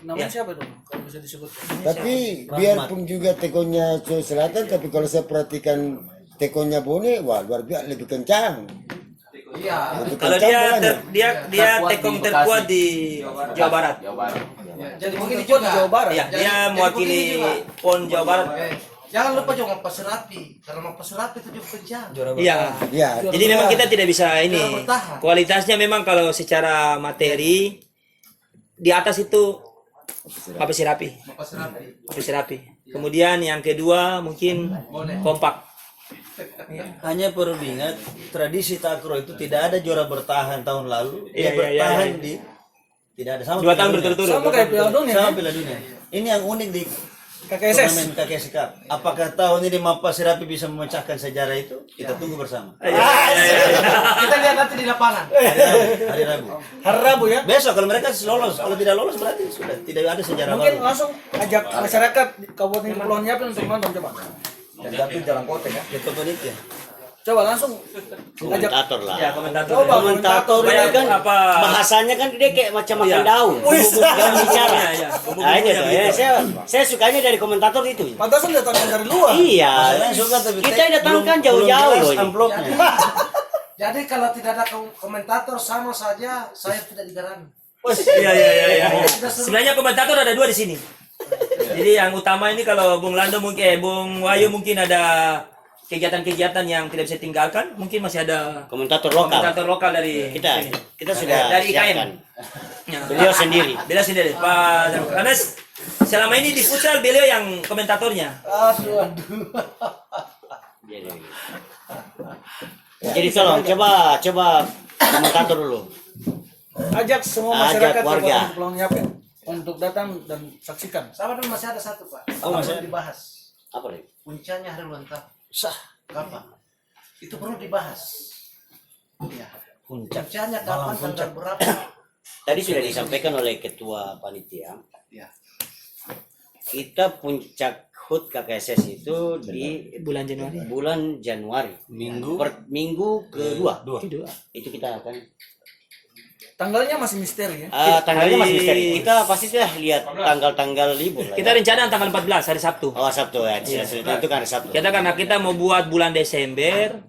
Namanya siapa dong? Kalau bisa disebut. Tapi biarpun juga tekonya Sulawesi Selatan, tapi kalau saya perhatikan tekonya Bone, wah luar biasa lebih kencang. Iya. Lebih Kalau kencang dia bolanya. dia Terkuat tekong di terkuat Bekasi. di Jawa Barat. Jawa Barat. Jadi mungkin di Jawa Barat. Iya, dia mewakili PON Jawa Barat. Jangan lupa juga Mappas Serapi, karena Mappas Serapi itu juga kencang. Iya. Ya, Jadi memang kita tidak bisa ini. Juara bertahan. Kualitasnya memang kalau secara materi di atas itu Mapes Serapi. Mappas Serapi. Mapes Serapi. Kemudian yang kedua mungkin kompak. Hanya perlu diingat tradisi takraw itu tidak ada juara bertahan tahun lalu. Iya, Dia iya, bertahan iya. di tidak ada sama 2 tahun Piala Dunia. berturut-turut. Sama kayak Piala Dunia. Sama ya? Piala Dunia. Ini yang unik di KKSS. turnamen KKS Cup. Apakah tahun ini Mappas Serapi bisa memecahkan sejarah itu? Kita tunggu bersama. Kita lihat nanti di lapangan. Hari Rabu. Hari Rabu ya. Besok kalau mereka lolos, kalau tidak lolos berarti sudah tidak ada sejarah Mungkin baru. langsung ajak masyarakat Kabupaten Kepulauan Nyiapin untuk nonton coba. Itu panitia. Coba langsung ajak. Komentator lah. Ya, komentator. Coba Komentator Banyak ini kan apa? bahasanya kan dia kayak macam makan Iya. daun. Jangan bicara. Iya, iya. Nah, itu tuh. Ya, saya sukanya dari komentator itu. Pantasan datangkan dari luar. Iya. Masalahnya suka tapi Kita datangkan belum jauh-jauh jelas loh ini. amplopnya. Jadi kalau tidak ada komentator sama saja saya tidak digarami. Iya. Sebenarnya komentator ada 2 di sini. Jadi yang utama ini kalau Bung Lando mungkin Bung Wahyu mungkin ada kegiatan-kegiatan yang tidak bisa tinggalkan, mungkin masih ada Komentator lokal. komentator lokal dari Kita sini. kita sudah Dari IKM. siapkan. Ya. Beliau sendiri. Beliau sendiri. Pak karena selama ini di futsal beliau yang komentatornya. Aduh. Jadi tolong coba komentator dulu. Ajak semua Ajak masyarakat warga. Kabupaten Kepulauan Nyiapin untuk datang dan saksikan. Sama dulu masih ada satu Pak. Oh, masih Perlu dibahas. Apa nih? Puncanya hari ulang tahun. Sah. Kapan? Itu perlu dibahas. Iya. Puncak. Puncanya Malam kapan, tanggal puncak. berapa? Tadi sudah disampaikan oleh ketua panitia. Ya. Kita puncak HUT KKSS itu di Bulan Januari. bulan Januari. Minggu Minggu kedua. Kedua. Itu kita akan Tanggalnya masih misteri ya. tanggalnya masih Hari- misteri. Kita pasti sudah lihat tanggal-tanggal libur lah. Kita ya. rencana tanggal 14 hari Sabtu. Oh Sabtu ya, itu kan hari Sabtu. Kita karena kita mau buat bulan Desember,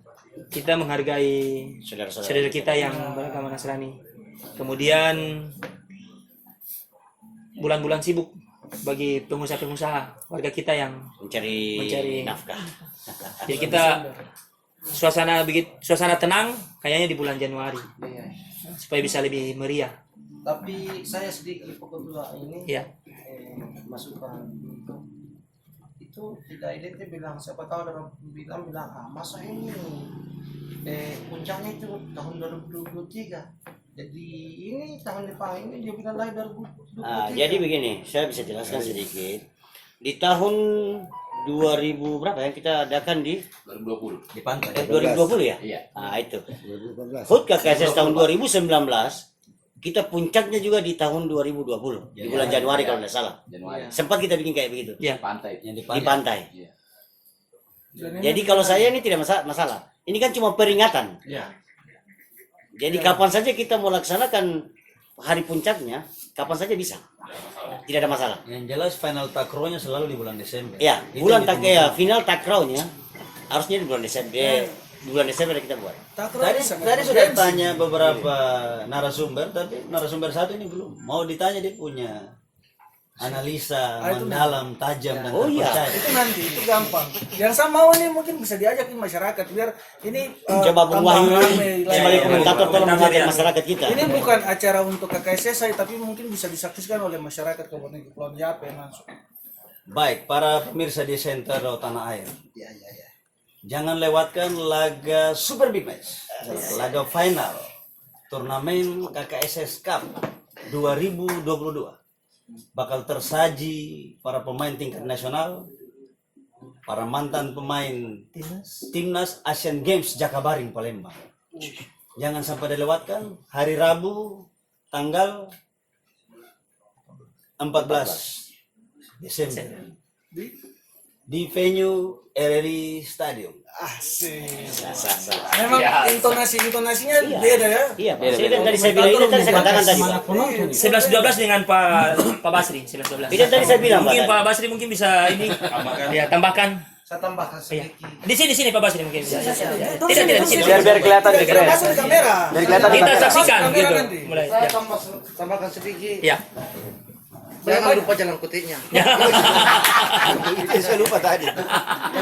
kita menghargai Saudara-saudara saudara kita yang beragama Nasrani. Kemudian bulan-bulan sibuk bagi pengusaha-pengusaha warga kita yang mencari nafkah. jadi kita suasana tenang kayaknya di bulan Januari supaya bisa lebih meriah. Tapi saya sedikit pokok dua ini Ya. masukan itu tidak identik bilang siapa tahu ada orang bilang masa ini puncaknya itu tahun 2023 jadi ini tahun depan ini dia bilang lagi 2023. Jadi begini, saya bisa jelaskan sedikit. Di tahun 2000 berapa yang kita adakan di 2020. di pantai. 2020 ya? Iya. Nah, itu. 2018. HUT KKSS tahun 2019 kita puncaknya juga di tahun 2020 di bulan Januari kalau tidak salah. Januari. Sempat kita bikin kayak begitu Ya. Pantai. Yang di pantai. Iya. Jadi kalau saya ini tidak masalah. Ini kan cuma peringatan. Ya. Jadi kapan saja kita mau laksanakan hari puncaknya, kapan saja bisa. Tidak ada masalah. Yang jelas final takrownya selalu di bulan Desember. Ya, Itu bulan yang ditunggu. final takrownya harusnya di bulan Desember. Di bulan Desember kita buat. Tadi sudah tanya beberapa narasumber, tapi narasumber satu ini belum. Mau ditanya dia punya analisa itu mendalam, tajam dan Oh, iya. terpercaya. itu nanti itu gampang. Yang saya mau ini mungkin bisa diajak ke masyarakat biar ini Coba Bung tambah Wahyu ramai lagi. sebagai komentator tolong mengajak masyarakat kita. Ini bukan acara untuk KKSS tapi mungkin bisa disaksikan oleh masyarakat Kabupaten Kepulauan Yapen langsung. Baik, para pemirsa di Sentro Tanah Air. Jangan lewatkan laga Super Big Match, laga final turnamen KKSS Cup 2022. Bakal tersaji para pemain tingkat nasional, para mantan pemain Timnas Asian Games Jakabaring Palembang. Jangan sampai dilewatkan hari Rabu tanggal 14 Desember di venue RRI Stadium. Asik. Sah. Memang intonasinya beda ya. Iya, tadi saya bilang ini tadi saya katakan tadi. Pak. 11-12 dengan Pak Basri, 11-12. Itu tadi saya bilang, Mungkin Pak. Pak Basri mungkin bisa ini ya tambahkan. Saya tambahkan Iya. sedikit. Di sini Pak Basri mungkin bisa. Tidak di sini. Biar kelihatan keren. Masuk di kamera. Biar kelihatan Kita keren. saksikan Kamera gitu. nanti. Mulai. Saya Ya. tambahkan sedikit. Iya. Jangan lupa jalan kutiknya. Itu saya lupa tadi.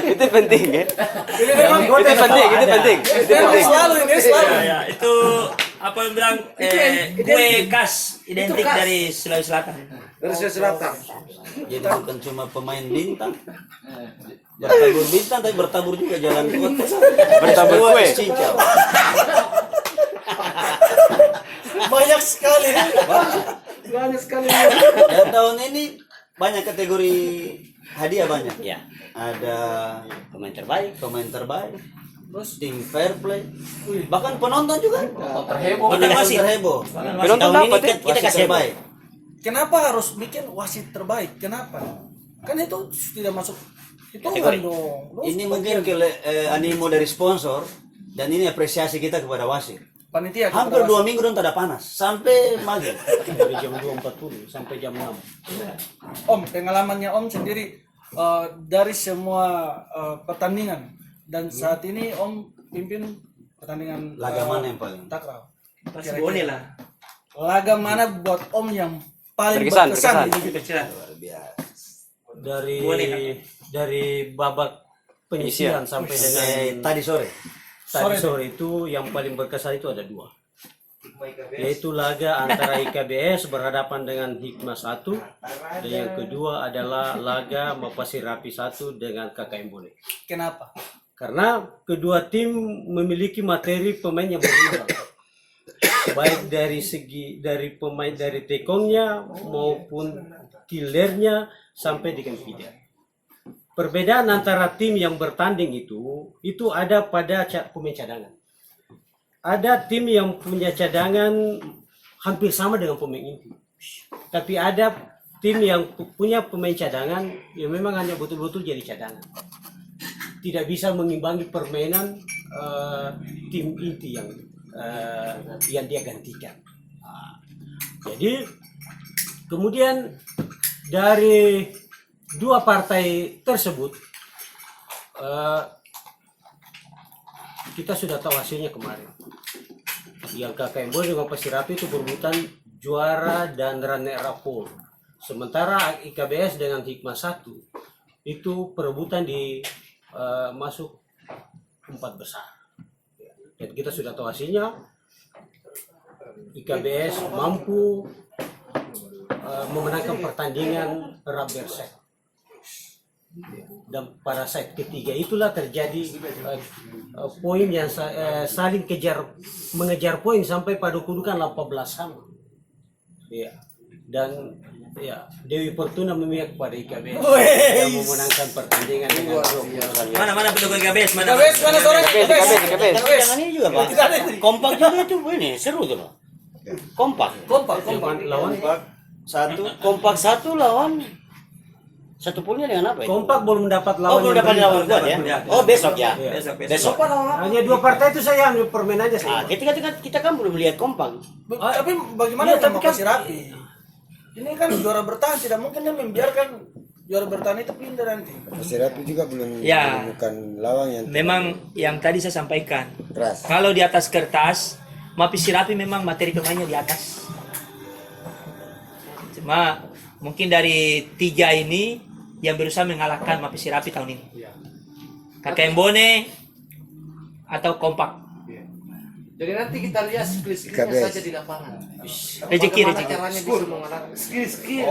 Itu penting ya. Ini memang Itu penting, itu penting. Itu memang penting. selalu ini selalu. Ya, itu apa yang bilang kue khas identik dari Sulawesi Selatan. Dari Sulawesi Selatan. Jadi bukan cuma pemain bintang, bertabur bintang tapi bertabur juga jalan kota. Bertabur Semua kue. cincau. Banyak sekali. Banyak sekali. Dan tahun ini banyak kategori hadiah banyak. Ya, Ada pemain terbaik. pemain terbaik, terus tim fair play, bahkan penonton juga. Terheboh. Penonton terheboh. Penonton Tahun ini dapat ya. kita Wasit kasih terbaik. Kenapa harus bikin wasit terbaik? Kenapa? Kan itu tidak masuk hitungan Kategori. dong. Ini mungkin animo dari sponsor dan ini apresiasi kita kepada wasit. Panitia Hampir kepada 2 minggu dan tidak panas sampai maghrib. Dari jam 2.40 sampai jam 6. Om, pengalamannya Om sendiri dari semua pertandingan dan saat ini Om pimpin pertandingan Laga mana yang paling? takraw. Pasti boleh lah. Laga mana buat Om yang paling Berkesan. berkesan di hidup? Luar biasa. Dari babak penyisian sampai dengan Tadi sore. sore itu yang paling berkesan itu ada 2, yaitu laga antara IKBS berhadapan dengan Hikmah 1 dan yang kedua adalah laga Mapasir Rapi 1 dengan KKM Bone. Kenapa? Karena kedua tim memiliki materi pemain yang berbeda, baik dari pemain dari tekongnya maupun killernya sampai dengan feeder. Perbedaan antara tim yang bertanding itu ada pada pemain cadangan. Ada tim yang punya cadangan hampir sama dengan pemain inti. Tapi ada tim yang punya pemain cadangan yang memang hanya betul-betul jadi cadangan. Tidak bisa mengimbangi permainan tim inti yang dia gantikan. Jadi kemudian dari 2 partai tersebut kita sudah tahu hasilnya kemarin. Yang KKM Bone dengan Pasirapi itu berebutan juara dan runner up pool. Sementara IKBS dengan Hikmah 1 itu perebutan di masuk 4 besar. Dan kita sudah tahu hasilnya. IKBS mampu memenangkan pertandingan rubber set. Dan pada set ketiga itulah terjadi poin yang saling mengejar poin sampai pada kedudukan 18 sama. Ya. Dan ya Dewi Fortuna memihak kepada IKBS yang memenangkan pertandingan dengan 20. Mana pendukung GBS? Mana? KBS mana sore? KBS. Jangan ini juga, Pak. Kompak juga itu ini seru tuh, Pak. Kompak. Kompak. Lawan Kompak 1 lawan satu poolnya dengan apa itu? Kompak belum dapat Oh, lawan. belum dapat lawan kuat ya? Oh, besok ya. Besok. Hanya 2 partai itu saya ambil permain aja Ah, sih. kita kan belum lihat Kompak. Tapi bagaimana Iya, dengan tapi kan- Pasirapi? Ini kan juara bertahan, tidak mungkin dia membiarkan juara bertahan itu pindah nanti. Pasirapi juga belum Ya. menemukan lawan yang Memang yang tadi saya sampaikan. keras. Kalau di atas kertas, Mapis Sirapi memang materi pemainnya di atas. Cuma mungkin dari 3 ini yang berusaha mengalahkan Mapesi Rapi tahun ini. KKM Bone atau Kompak. Jadi nanti kita lihat skill-skillnya KBS. saja di lapangan. Rezeki. Caranya bisa mengalahkan skill.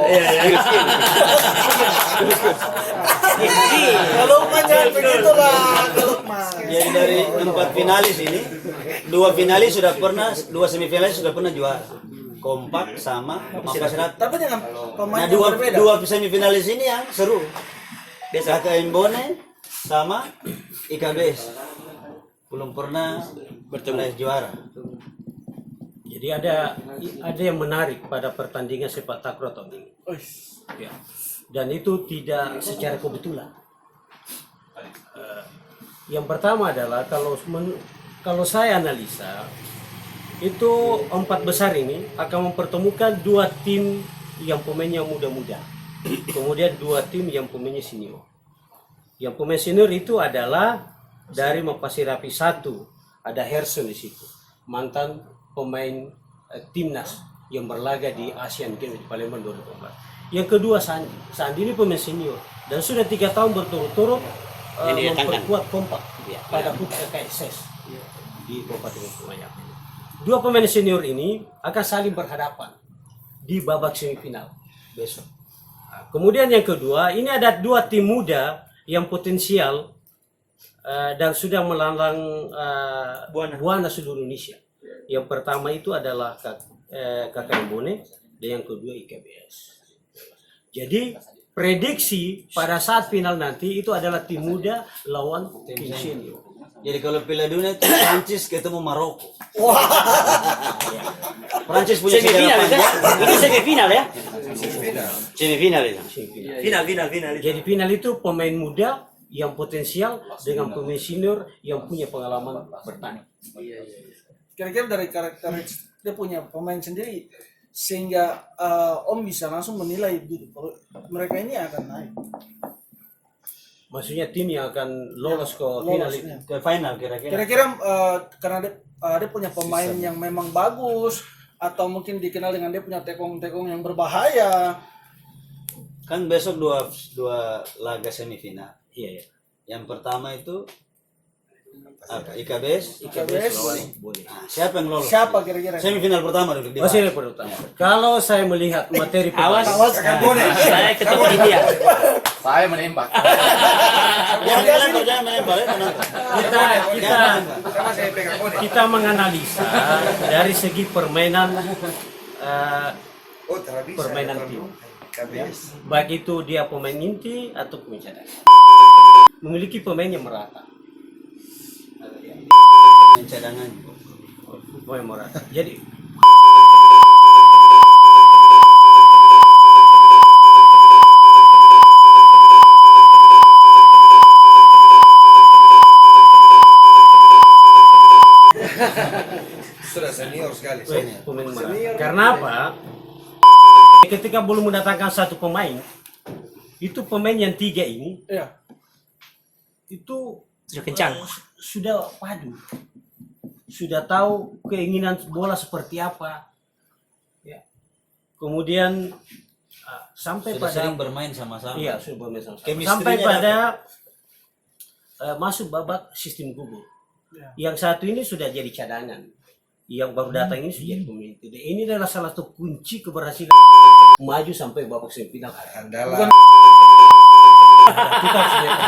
Kalau jangan begitu lah, kalau Jadi dari 4 finalis ini, 2 finalis sudah pernah, 2 semifinalis sudah pernah juara. Kompak sama Mapesi Rapi. tapi dengan pemain Nah, yang berbeda. dua semifinalis ini yang seru. KKM Bone sama IKBS. Belum pernah bertemu juara. Jadi ada yang menarik pada pertandingan sepak takraw tahun ini. Ya. Dan itu tidak secara kebetulan. Yang pertama adalah kalau saya analisa itu 4 besar ini akan mempertemukan 2 tim yang pemainnya muda-muda, kemudian 2 tim yang pemainnya senior. Yang pemain senior itu adalah dari Mapesi Rapi 1, ada Herson di situ, mantan pemain timnas yang berlaga di Asian Games di Palembang 2014. Yang kedua Sandi ini pemain senior dan sudah 3 tahun berturut-turut memperkuat Kompak pada HUT KKSS di Kabupaten Semayang. 2 pemain senior ini akan saling berhadapan di babak semifinal besok. Nah, kemudian yang kedua, ini ada 2 tim muda yang potensial dan sudah melambang buana seluruh Indonesia. Yang pertama itu adalah KKM Bone dan yang kedua IKBS. Jadi prediksi pada saat final nanti itu adalah tim muda lawan tim senior. Jadi kalau Piala Dunia itu Prancis ketemu Maroko. Prancis punya sejarah panjang. Itu semifinal ya? Semifinal itu. Final. Jadi final itu pemain muda yang potensial dengan pemain senior yang punya pengalaman bertanding. Kira-kira dari karakteristik dia punya pemain sendiri sehingga Om bisa langsung menilai gitu kalau mereka ini akan naik. Maksudnya tim yang akan lolos ke final kira-kira. Kira-kira karena dia punya pemain yang memang bagus atau mungkin dikenal dengan dia punya tekong-tekong yang berbahaya. Kan besok dua laga semifinal. Iya. Yang pertama itu apa? IKBS lawan Bone. Nah, siapa yang lolos? Siapa kira-kira? Semifinal pertama dulu. Masih pertama. Kalau saya melihat materi pemain, Saya ketemu India. Saya menembak. Jangan menembak ya, penonton. kita menganalisa dari segi permainan permainan tim. Baik itu dia pemain inti atau pemain cadangan. Memiliki pemain yang merata. Cadangan. Pemain merata. Jadi Sudah senior sekali. pemain merata. Karena apa? Ketika belum mendatangkan satu pemain, itu pemain yang 3 ini Iya. itu Sudah kencang. Sudah padu, sudah tahu keinginan bola seperti apa, ya. Kemudian sampai Sudah pada sering bermain sama-sama. iya sudah bermain sama-sama. Chemistry-nya Sampai pada masuk babak sistem gugur. Yang satu ini sudah jadi cadangan, yang baru datang ini sudah jadi pemain. Dan ini adalah salah satu kunci keberhasilan maju sampai babak semifinal. Andalan. Kita harus lihat.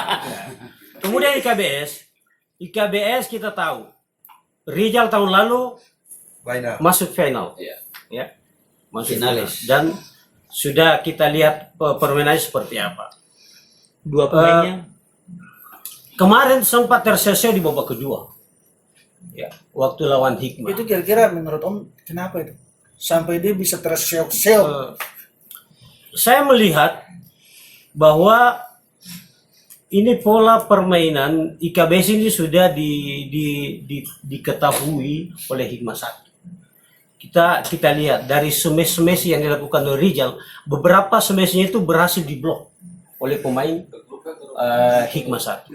Kemudian IKBS kita tahu Rizal tahun lalu masuk final, ya, masuk finalis dan sudah kita lihat permainannya seperti apa. 2 pemainnya Kemarin sempat tersesat di babak kedua, ya, waktu lawan Hikmah. Itu kira-kira menurut Om kenapa itu? Sampai dia bisa terseok-seok. Saya melihat bahwa ini pola permainan IKBS ini sudah diketahui oleh Hikmah 1. Kita lihat dari smash yang dilakukan oleh Rizal, beberapa smashnya itu berhasil diblok oleh pemain Hikmah 1.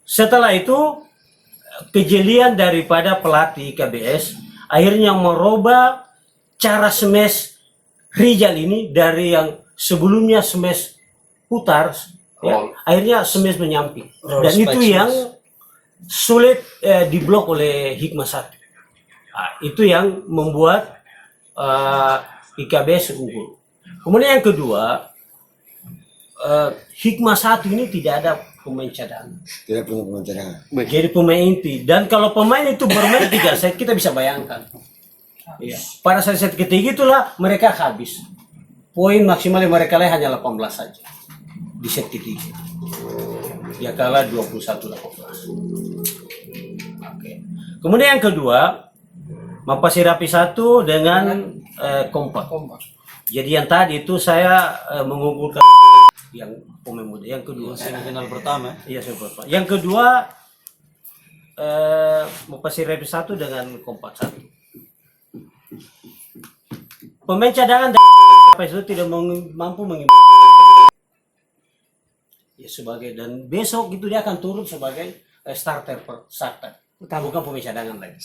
Setelah itu kejelian daripada pelatih IKBS akhirnya merubah cara smash Rijal ini dari yang sebelumnya smash putar, ya, akhirnya smash menyamping. Dan itu yang sulit diblok oleh Hikmah 1. Nah, itu yang membuat IKBS unggul. Kemudian yang kedua, Hikmah 1 ini tidak ada pemain cadangan. Tidak punya pemain cadangan. Jadi pemain inti. Dan kalau pemain itu bermain 3 set, kita bisa bayangkan. Ya. Pada set ketiga itulah mereka habis. Poin maksimal yang mereka raih hanya 18 saja di set ketiga. Dia kalah 21-18. Oke. Kemudian yang kedua, Mapasirapi 1 dengan kompak. Jadi yang tadi itu saya mengunggulkan yang pemain muda. Yang kedua Semifinal pertama. Iya, semifinal. Yang kedua Mapasirapi 1 dengan kompak 1. Pemain cadangan itu tidak mampu ya, sebagai, dan besok itu dia akan turun sebagai starter bukan pemain cadangan lagi.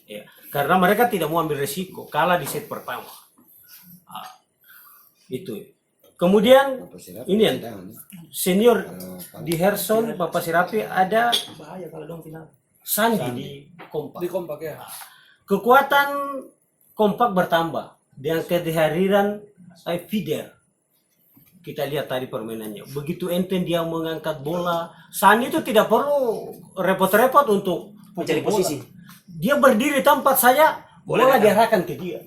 Ya. Karena mereka tidak mau ambil resiko kalah di set pertama. Itu. Kemudian ini yang senior di Herson Mapasirapi ada Sandi di kompak. Di kompak ya. Kekuatan kompak bertambah dengan kehadiran feeder. Kita lihat tadi permainannya. Begitu enten dia mengangkat bola, Sandi itu tidak perlu repot-repot untuk mencari posisi. Dia berdiri tempat saja, bola diarahkan ke dia.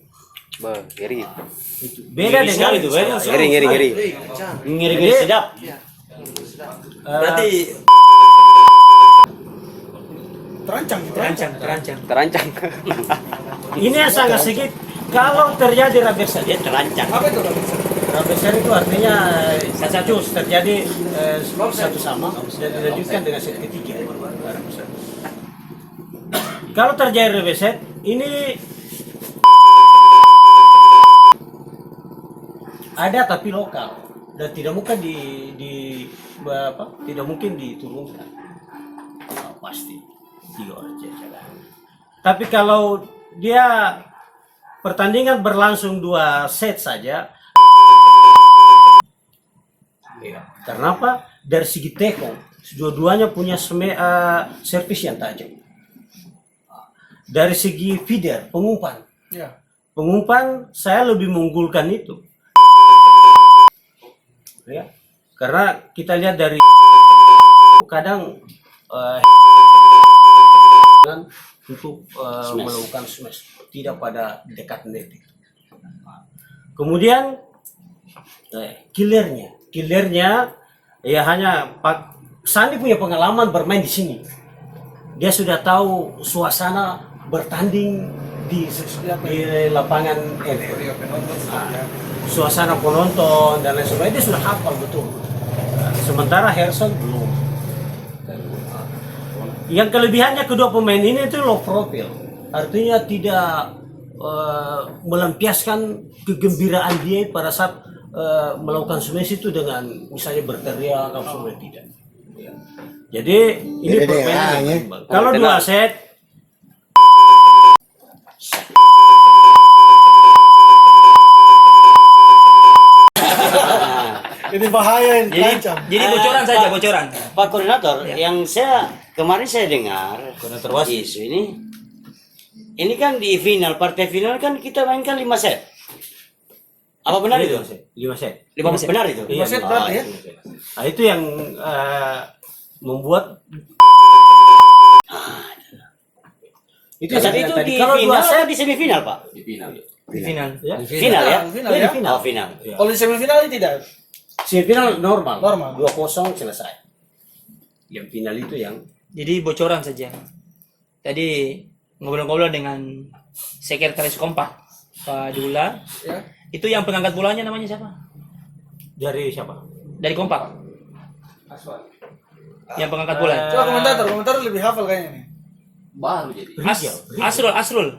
Ngeri. Beda dengan itu, ngeri sedap. Berarti Terancang. Ini yang sangat sedikit. Kalau terjadi reverse dia terancam. Apa itu reverse? Reverse itu artinya cus terjadi satu sama dan dilanjutkan dengan set ketiga. Kalau terjadi reverse ini ada tapi lokal dan tidak mungkin tidak mungkin diturunkan. Pasti 3 orang cadangan. Tapi kalau dia pertandingan berlangsung 2 set saja, ya. Karena apa? Dari segi teko, dua-duanya punya servis yang tajam. Dari segi feeder, pengumpan, Ya. pengumpan saya lebih mengunggulkan itu. Ya. Karena kita lihat dari kadang untuk melakukan smash tidak pada dekat net. Kemudian killernya ya hanya Pak Sandi punya pengalaman bermain di sini. Dia sudah tahu suasana bertanding di lapangan suasana penonton dan lain sebagainya, dia sudah hafal betul. Sementara Herson belum. Yang kelebihannya kedua pemain ini itu low profile, artinya tidak melampiaskan kegembiraan dia pada saat melakukan smash itu dengan misalnya berteriak atau sebenarnya tidak. Ya. Jadi ini permainan yang seimbang. Kalau 2 set Ini bahaya ini terancam. jadi bocoran. Pak Koordinator, yang kemarin saya dengar isu ini kan di final, partai final kan kita mainkan 5 set. Apa benar itu? 5 set. 5 set. Benar itu? 5 set berarti ya? Nah, itu yang membuat itu Tadi itu di kalau final 2 set atau di semifinal, Pak? Di final. Final. ya. Final ya? Final Iya, ya? di final. Oh, final. Kalau di semifinal ini tidak. Semifinal normal. 2-0 Normal. selesai. Yang final itu yang Jadi bocoran saja. Tadi ngobrol-ngobrol dengan sekretaris kompak Pak Dula. Ya. Itu yang pengangkat bolanya namanya siapa? dari siapa? Dari kompak. Yang pengangkat bola. Coba komentator lebih hafal kayaknya nih. Baru jadi. Asrul.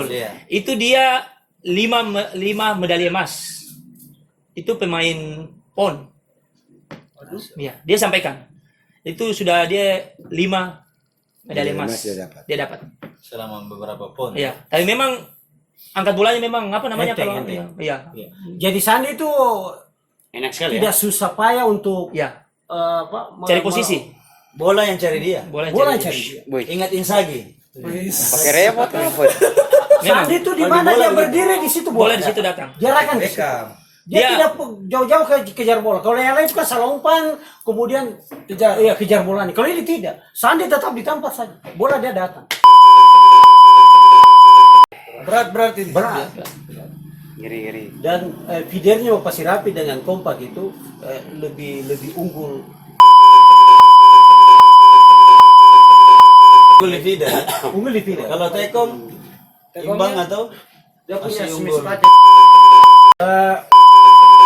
Iya. Itu dia 5 medali emas. Itu pemain PON. Iya, dia sampaikan. Itu sudah dia 5 medali emas. Dia dapat. Dia dapat. Selama beberapa pon. Iya, tapi memang angkat bolanya memang apa namanya Enteng, kalau enteng. iya. Iya. Jadi Sandi itu Enak sekali tidak ya. susah payah untuk Ya, apa, cari posisi. Bola yang cari dia. Bola bola yang yang cari. cari dia. Boy, Ingat Inzaghi. pakai repot apa? Sandi itu di mana dia berdiri di situ Bola di situ datang. Jarakkan di situ. Beckham. Dia Dia- tidak jauh-jauh kejar bola. Kalau yang lain kan salah umpan, kemudian kejar bola nih. Kalau ini tidak, Sandi tetap di tempat saja. Bola dia datang. Berat berarti. Berat. Ngeri. Dan feedernya pasti rapi dengan kompak itu lebih unggul. Unggul di feeder. Unggul di feeder. Kalau Tekom imbang atau Dia punya masih semis unggul. pacar.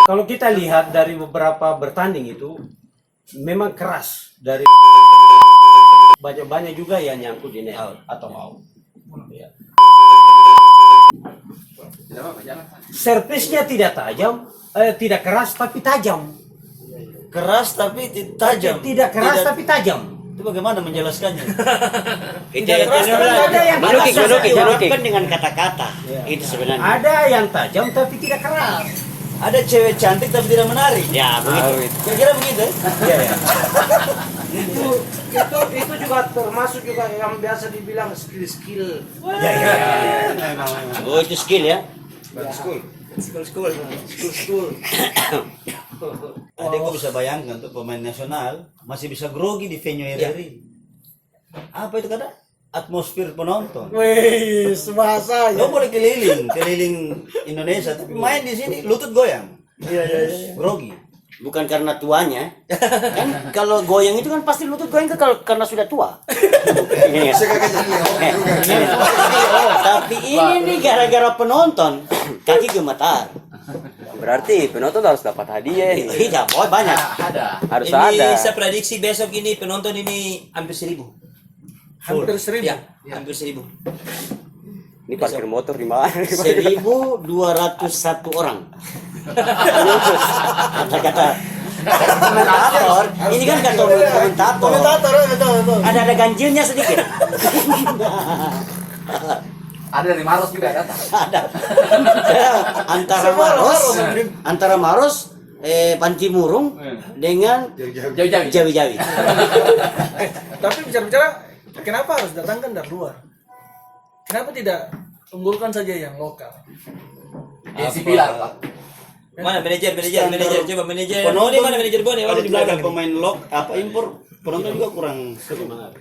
Kalau kita lihat dari beberapa bertanding itu memang keras dari banyak juga yang nyangkut di net atau out. Ya. Servisnya tidak tajam, tidak keras tapi tajam. Keras tapi tajam. Tidak keras tapi tajam. Itu bagaimana menjelaskannya? Itu ada yang Menukik, keras, menukik. diungkapkan dengan kata-kata. Itu sebenarnya. ada yang tajam tapi tidak keras. Ada cewek cantik tapi tidak menarik. Ya, begitu. Kira-kira begitu? Iya, ya. itu juga termasuk juga yang biasa dibilang skill. Oh, itu skill ya. School. Adekku bisa bayangkan tuh pemain nasional masih bisa grogi di venue RRI. Apa itu kata? Atmosfer penonton. Wih, bahasa Lo boleh keliling Indonesia, tapi main di sini lutut goyang. Iya. Grogi. Bukan karena tuanya. Kan kalau goyang itu kan pasti lutut goyang kan karena sudah tua. Ini ya. Tapi ini nih gara-gara penonton kaki gemetar. Berarti penonton harus dapat hadiah nih. Iya, boy banyak. Ada. Harus Ini ada. saya prediksi besok ini penonton ini hampir 1.000. hampir 1.000. Ya, hampir 1.000. Ini parkir motor di mana? 1.201 orang. Kata-kata komentator, ini kan kata komentator. Betul. Ada ganjilnya sedikit. Ada dari Maros juga datang. Ada. Antara Maros, Panci Murung dengan Jawi-Jawi. Tapi bicara-bicara, kenapa harus datangkan dari luar? Kenapa tidak unggulkan saja yang lokal? Si Pilar, Pak. Mana manajer coba manajer. Penonton Ini mana manajer Bone? kalau Oh, di tidak ada belakang. pemain impor penonton juga kurang semangat.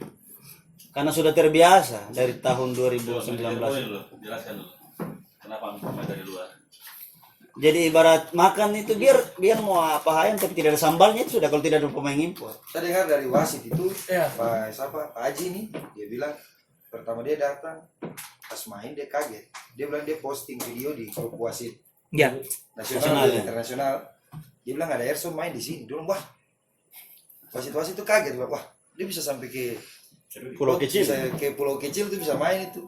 Karena sudah terbiasa dari tahun 2019. Jelaskan dulu. Kenapa pemain dari luar? Jadi ibarat makan itu biar mau apa ayam tapi tidak ada sambalnya itu sudah kalau tidak ada pemain impor. Saya dengar dari wasit itu, Iya. Pak Haji nih, dia bilang pertama dia datang pas main dia kaget. Dia bilang dia posting video di grup wasit Ya. nasional dan internasional. Dia bilang ada Erson main di sini. Dia bilang wah, wasit-wasit itu kaget, wah dia bisa sampai ke Pulau kecil. ke pulau kecil tuh bisa main itu.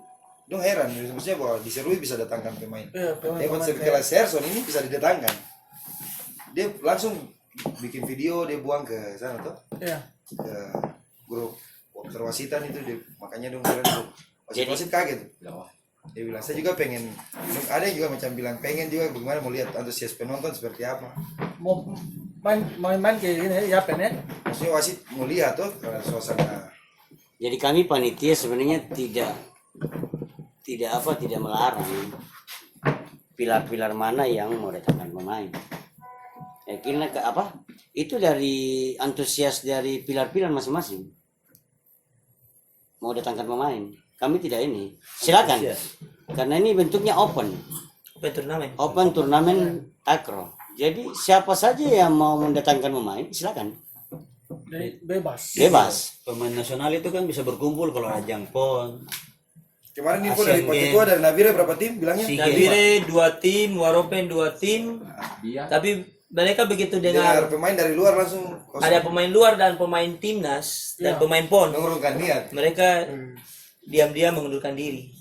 Dong heran, maksudnya bahwa di Serui bisa datangkan pemain. Iya, Hebat sekelas Erson ini bisa didatangkan. Dia langsung bikin video, dia buang ke sana tuh, Iya. ke grup perwasitan itu, makanya dong bilang tuh, wasit kaget tuh. Dia bilang saya juga pengen, ada yang juga macam bilang pengen juga bagaimana mau lihat antusias penonton seperti apa. Mau main kayak gini ya, pen ya. Maksudnya wasit mau lihat tuh suasana. Jadi kami panitia sebenarnya tidak melarang pilar-pilar mana yang mau datangkan pemain. Karena itu dari antusias dari pilar-pilar masing-masing mau datangkan pemain. Kami tidak ini. Silakan. Karena ini bentuknya open turnamen takraw. Jadi siapa saja yang mau mendatangkan pemain silakan. Bebas. Pemain nasional itu kan bisa berkumpul kalau ajang PON. Kemarin info dari Pak Ketua dari Nabire berapa tim bilangnya? Nabire 2 tim, Waropen 2 tim. Tapi mereka begitu Dengar dengar pemain dari luar langsung ada pemain luar dan pemain timnas dan pemain PON. mengurungkan niat. Mereka diam-diam mengundurkan diri.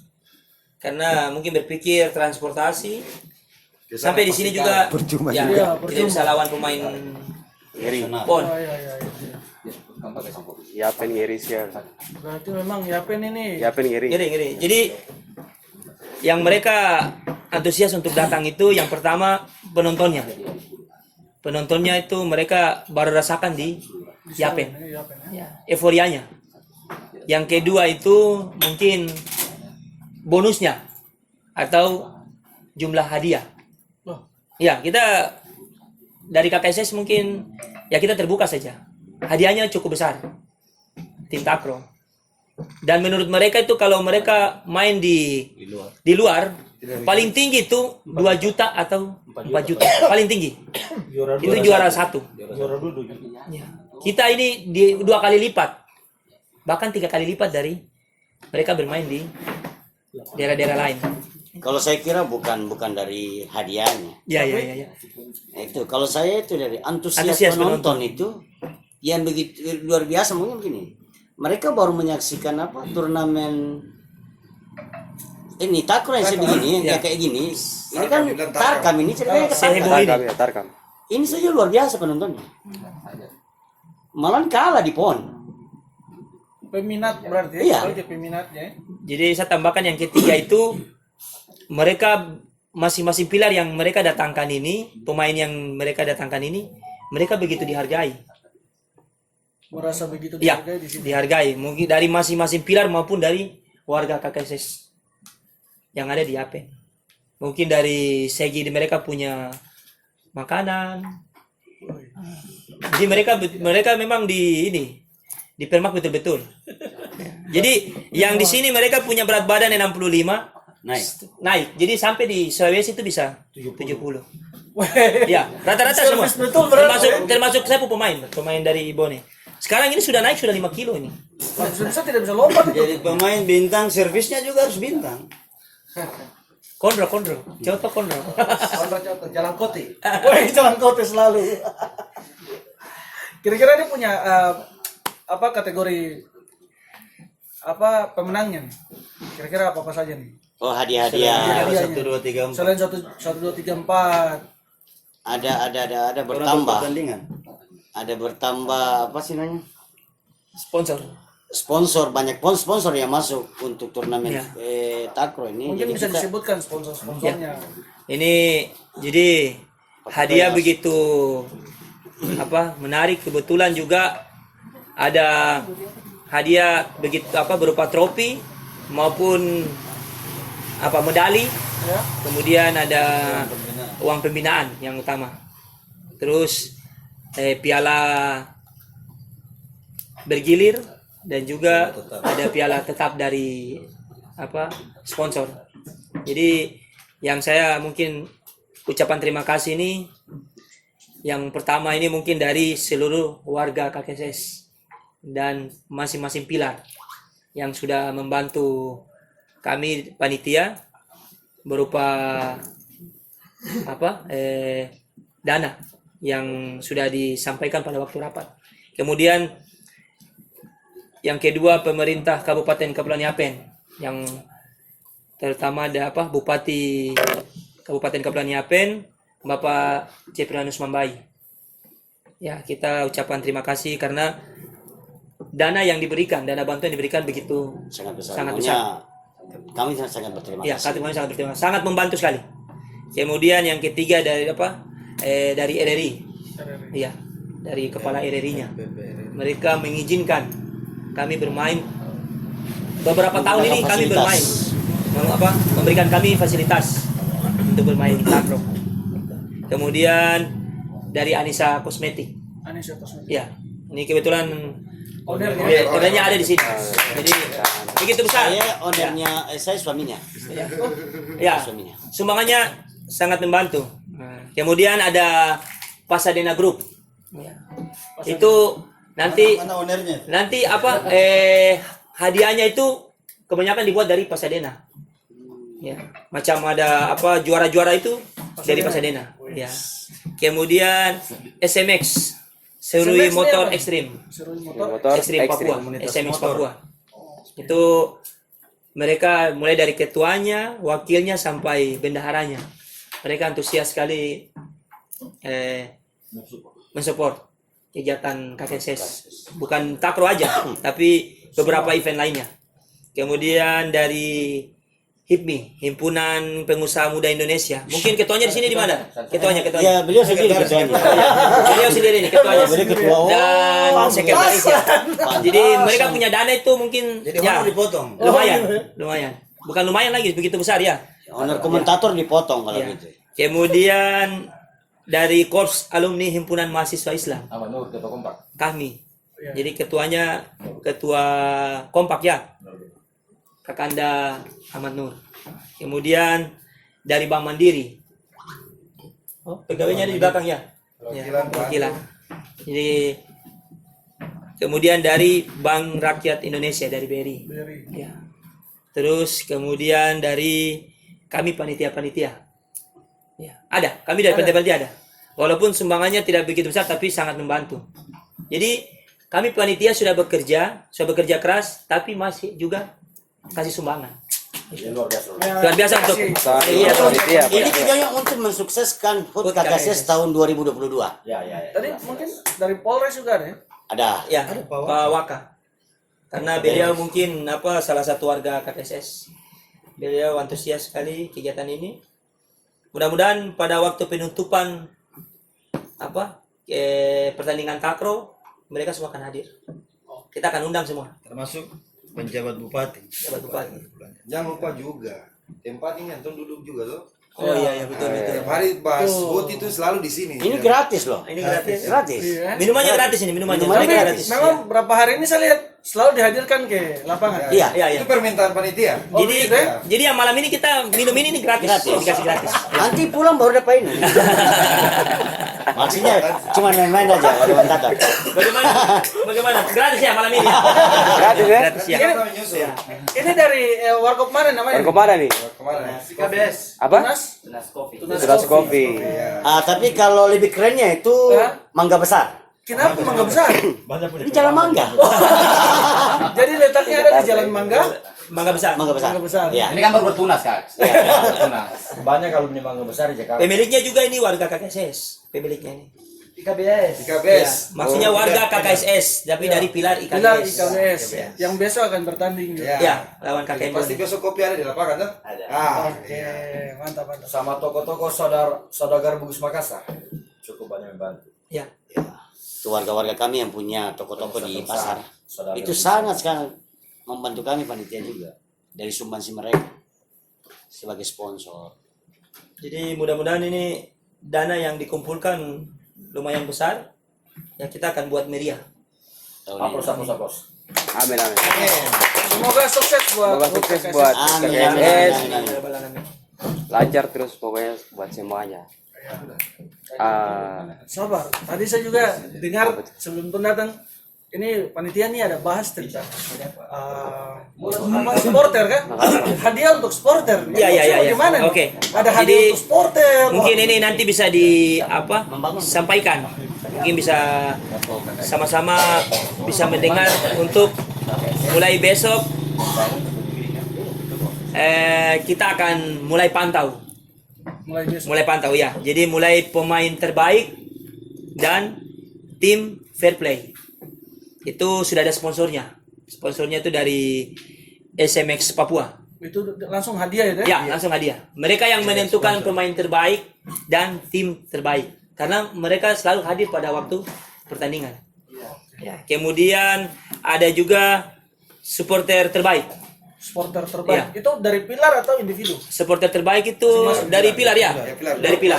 Karena mungkin berpikir transportasi sampai di sini juga ya, tidak bisa lawan pemain PON. Yapen ngeri sih. Berarti memang Yapen ini Yapen ngeri. Ngeri. Jadi yang mereka antusias untuk datang itu yang pertama penontonnya. Penontonnya itu mereka baru rasakan di Yapen. Ya, euforianya. Yang kedua itu mungkin bonusnya atau jumlah hadiah. Ya, kita dari KKSS mungkin ya kita terbuka saja. Hadiahnya cukup besar. Tim takraw. Dan menurut mereka itu kalau mereka main di luar paling tinggi itu 2 juta atau 4 juta. Paling tinggi. Itu juara 1. Juara 2 juta. Ya. Kita ini di 2 kali lipat. Bahkan 3 kali lipat dari mereka bermain di daerah-daerah lain. Kalau saya kira bukan dari hadiahnya. Ya. Itu kalau saya itu dari antusias Antusias penonton itu yang begitu luar biasa. Mungkin gini, mereka baru menyaksikan turnamen ini takraw yang sebegini, yang kayak gini. Ini kan tarkam, ini ceritanya ke tarkam. Tarkam. Ini saja luar biasa penontonnya. Malah kalah di PON. Peminat berarti Iya. ya, peminatnya. Jadi saya tambahkan yang ketiga itu mereka masing-masing pilar yang mereka datangkan ini, pemain yang mereka datangkan ini, mereka begitu dihargai. Merasa begitu Ya, dihargai di sini. dihargai. Mungkin dari masing-masing pilar maupun dari warga KKSS yang ada di Yapen. Mungkin dari segi mereka punya makanan. Jadi mereka memang dipermak betul-betul. Jadi yang di sini mereka punya berat badan 65 naik. Jadi sampai di Sulawesi itu bisa 70. Ya, rata-rata semua. Termasuk saya pemain dari Ibone. Sekarang ini sudah naik sudah 5 kilo ini. Bisa tidak bisa lompat itu. Jadi pemain bintang, servisnya juga harus bintang. Kondro. Contoh kondro. Jalan Koti. Wah, jalan kote selalu. Kira-kira dia punya kategori pemenangnya nih? Kira-kira apa saja nih? Oh, hadiah-hadiah. 1, 2, 3, 4. Selain 1, 2, 3, 4. Ada bertambah. Pertandingan. Ada bertambah apa sih namanya? Sponsor, banyak sponsor yang masuk untuk turnamen takraw ini. Mungkin Jadi bisa kita disebutkan sponsor-sponsornya. Ini jadi hadiah begitu menarik. Kebetulan juga ada hadiah begitu berupa trofi maupun medali. Ya. Kemudian ada uang pembinaan yang utama. Terus piala bergilir dan juga ada piala tetap dari sponsor. Jadi yang saya mungkin ucapan terima kasih ini yang pertama ini mungkin dari seluruh warga KKSS dan masing-masing pilar yang sudah membantu kami panitia berupa dana yang sudah disampaikan pada waktu rapat. Kemudian yang kedua pemerintah Kabupaten Kepulauan Yapen yang terutama ada Bupati Kabupaten Kepulauan Yapen Bapak Ciprianus Mambai. Ya, kita ucapan terima kasih karena dana bantuan yang diberikan begitu sangat besar. Sangat besar. Kami sangat berterima Ya, kasih. kami sangat berterima kasih. Sangat membantu sekali. Kemudian yang ketiga dari dari RRI. Iya, dari kepala RRI-nya. Mereka mengizinkan kami bermain beberapa tahun ini kami bermain. Memberikan kami fasilitas untuk bermain takraw. Kemudian dari Anissa Kosmetik. Ya, ini kebetulan ownernya ada di sini. Jadi begitu besar. Saya ownernya, saya suaminya. Ya, Suaminya. sumbangannya sangat membantu. Kemudian ada Pasadena Group. Ya. Itu nanti Mana ownernya? nanti hadiahnya itu kebanyakan dibuat dari Pasadena. Ya, macam ada juara-juara itu dari Pasadena. Ya. Kemudian SMX Serui Motor Extreme. Extreme Papua, SMX Papua. Itu mereka mulai dari ketuanya, wakilnya sampai bendaharanya. Mereka antusias sekali mensupport kegiatan KKSS. Bukan takraw aja, tapi beberapa event lainnya. Kemudian dari HIPMI, Himpunan Pengusaha Muda Indonesia. Mungkin ketuanya di sini di mana? Ketuanya. Ya, beliau sendiri ketuanya. Beliau sendiri nih ketuanya. Beliau ketua. Dan sekretaris ya. Jadi mereka punya dana itu mungkin Jadi ya honor dipotong. lumayan. Bukan lumayan lagi, begitu besar ya. Honor komentator dipotong kalau Ya. gitu. Kemudian dari Korps Alumni Himpunan Mahasiswa Islam, Apa Nur ketua kompak? kami. Jadi ketuanya ketua kompak ya. Kakanda Ahmad Nur. Kemudian dari Bank Mandiri. Oh, pegawainya di belakang ya. Ya, perwakilan. Jadi kemudian dari Bank Rakyat Indonesia dari BRI. Ya. Terus kemudian dari kami panitia-panitia. Ya, ada. Kami dari panitia-panitia ada. Walaupun sumbangannya tidak begitu besar tapi sangat membantu. Jadi kami panitia sudah bekerja keras tapi masih juga kasih sumbangan. Luar biasa untuk Iya, panitia. Ini tujuannya untuk mensukseskan HUT KKSS tahun 2022. Tadi mungkin dari Polres juga ada ya? Ada. ya Pak Waka. Karena beliau mungkin salah satu warga KKSS. Beliau antusias sekali kegiatan ini. Mudah-mudahan pada waktu penutupan pertandingan takro mereka semua akan hadir. Kita akan undang semua. Termasuk penjabat bupati. Jangan lupa juga tempat ini Anton duduk juga loh. Oh iya betul. Tiap hari bahas HUT itu selalu di sini. Ini gratis loh. Ini gratis. Gratis. Minumannya gratis ini, minumannya Minumannya gratis. Memang berapa hari ini saya lihat selalu dihadirkan ke lapangan. Iya. Itu permintaan panitia. Jadi yang malam ini kita minum ini gratis. Dikasih gratis. Nanti pulang baru dapat ini. Maksudnya cuma main-main aja kalau mantap. Bagaimana? Gratis ya malam ini. Gratis ya? Gratis ya. Ini dari warkop mana namanya? Warkop mana nih? Kemarin. KBS. Apa? Tunas Kopi. Tapi kalau lebih kerennya itu mangga besar. Kenapa Mangga Besar? Ini jalan mangga. Jadi letaknya ada di Jalan Mangga. Mangga besar. Mangga besar. Mangga Besar. Iya. Ini kan baru bertunas Kak. Bertunas. Banyak kalau punya mangga besar di Jakarta. Pemiliknya juga ini warga KKSS. Pemiliknya ini. IKBS. Maksudnya warga KKSS, tapi dari pilar Pilar IKBS. IKBS yang besok akan bertanding. Ya, lawan KKM. Pasti besok kopi ada di lapangan kan? Ada. Oke, mantap. Sama toko-toko saudagar Bugis Makassar. Cukup banyak membantu. Ya. Itu warga-warga kami yang punya toko-toko di pasar. Saudara. Itu sangat membantu kami panitia juga dari sumbangsi mereka sebagai sponsor. Jadi mudah-mudahan ini dana yang dikumpulkan lumayan besar. Ya kita akan buat meriah. Tahun ini. Apos. Amin. Semoga sukses buat Amin. KKSS. Amin. Lancar terus pokoknya buat semuanya. Sabar. Tadi saya juga dengar sebelum Tun datang, ini panitia nih ada bahas tentang supporter kan? Hadiah untuk supporter. Iya. Gimana? Oke. Ada hadiah Jadi, untuk supporter. Mungkin ini nanti bisa sampaikan. Mungkin bisa sama-sama bisa mendengar untuk mulai besok kita akan mulai pantau. Mulai pantau ya. Jadi mulai pemain terbaik dan tim fair play. Itu sudah ada sponsornya. Sponsornya itu dari SMX Papua. Itu langsung hadiah ya? Ya, langsung hadiah. Mereka yang menentukan pemain terbaik dan tim terbaik. Karena mereka selalu hadir pada waktu pertandingan. Ya. Kemudian ada juga supporter terbaik. Supporter terbaik. Iya. Itu dari pilar atau individu? Supporter terbaik itu dari pilar ya. Dari pilar.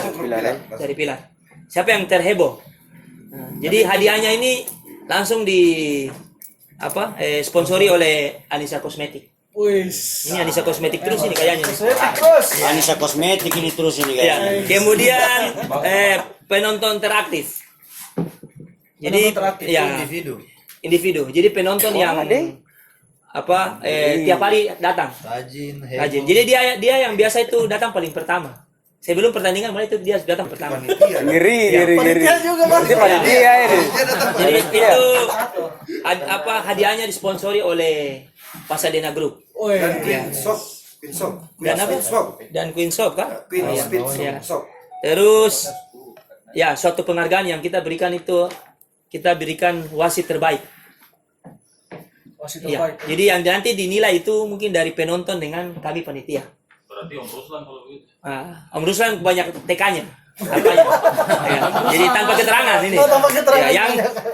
Dari pilar. Siapa yang terheboh? Nah, jadi hadiahnya ini langsung sponsori oleh Anissa Kosmetik. Wis. Ini Anissa Kosmetik terus ini kayaknya. Anissa Kosmetik ini terus ini Ya. kayaknya. Kemudian penonton teraktif. Jadi ya individu. Jadi penonton yang tiap hari datang. Rajin. Jadi dia yang biasa itu datang paling pertama. Sebelum pertandingan mulai itu dia datang pertama. Ngeri. Panitia juga Mas. Panitia ini. Jadi itu hadiahnya disponsori oleh Pasadena Group. Dan Queen Shop kan? Queen Shop. Terus ya suatu penghargaan yang kita berikan itu kita berikan wasit terbaik. Wasit Ya, terbaik. jadi yang nanti dinilai itu mungkin dari penonton dengan kami panitia. Berarti Om Ruslan kalau begitu. Om Ruslan banyak TK-nya. Apanya? Ya, jadi tanpa keterangan ini. Oh, tanpa keterangan. Ya,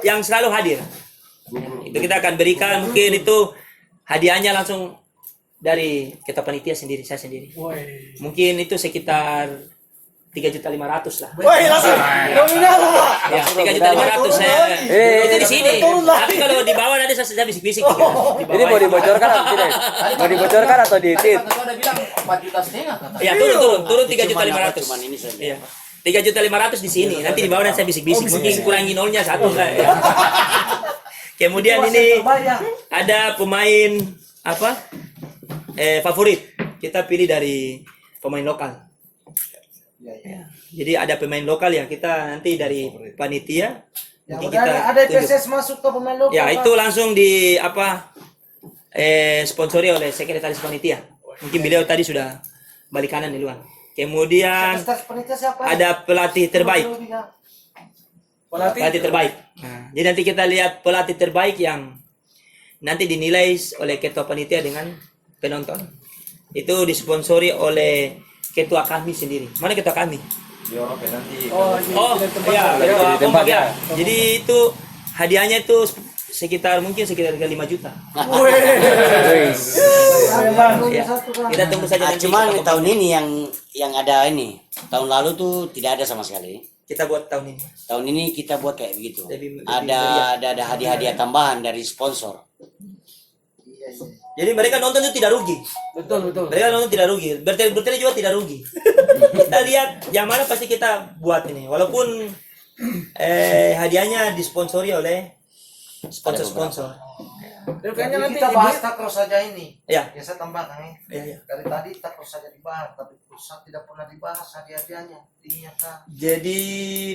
yang selalu hadir. Itu kita akan berikan, mungkin itu hadiahnya langsung dari ketua panitia sendiri, saya sendiri. Woi. Mungkin itu sekitar 3.500.000 lah. Woi, langsung nominal. Ya, 3.500.000 saya. Itu di sini. Tapi kalau di bawah nanti saya bisik-bisik. Ini mau dibocorkan atau tidak? Mau dibocorkan atau diedit? Ketua udah bilang 4,5 juta kata. Ya, turun 3.500.000. Cuman ini saja. Iya. 3.500.000 di sini. Nanti di bawah nanti saya bisik-bisik. Mungkin kurangi nolnya 1 lah ya. Kemudian ini ada pemain apa? Favorit. Kita pilih dari pemain lokal. Ya. Jadi ada pemain lokal ya, kita nanti dari panitia Ya, mungkin udah ada PSS masuk ke pemain lokal. ya itu langsung di apa sponsori oleh sekretaris panitia. Mungkin beliau tadi sudah balik kanan di luar. Kemudian Sekretaris panitia siapa? ada pelatih terbaik. Pelatih. Pelatih terbaik. Nah, jadi nanti kita lihat pelatih terbaik yang nanti dinilai oleh ketua panitia dengan penonton. Itu disponsori oleh ketua kami sendiri. Mana ketua kami? Di nanti. Oh iya, ketua kompak ya. Jadi itu hadiahnya itu sekitar 5 juta. Ya. Kita tunggu saja nanti. Cuman kita tahun ini yang ada ini. Tahun lalu tuh tidak ada sama sekali. kita buat tahun ini. Tahun ini kita buat kayak begitu. Lebih Ada hadiah-hadiah tambahan dari sponsor. Jadi mereka nonton itu tidak rugi. Betul. Mereka nonton tidak rugi. Bertele juga tidak rugi. Kita lihat yang mana pasti kita buat ini. Walaupun hadiahnya disponsori oleh sponsor-sponsor. Kayaknya nanti kita bahas terus saja ini. Ya. Ya saya tambahkan ya. Iya. Dari tadi terus saja dibahas, tapi pusat tidak pernah dibahas hadiah-hadiahnya. Diingatkan. Jadi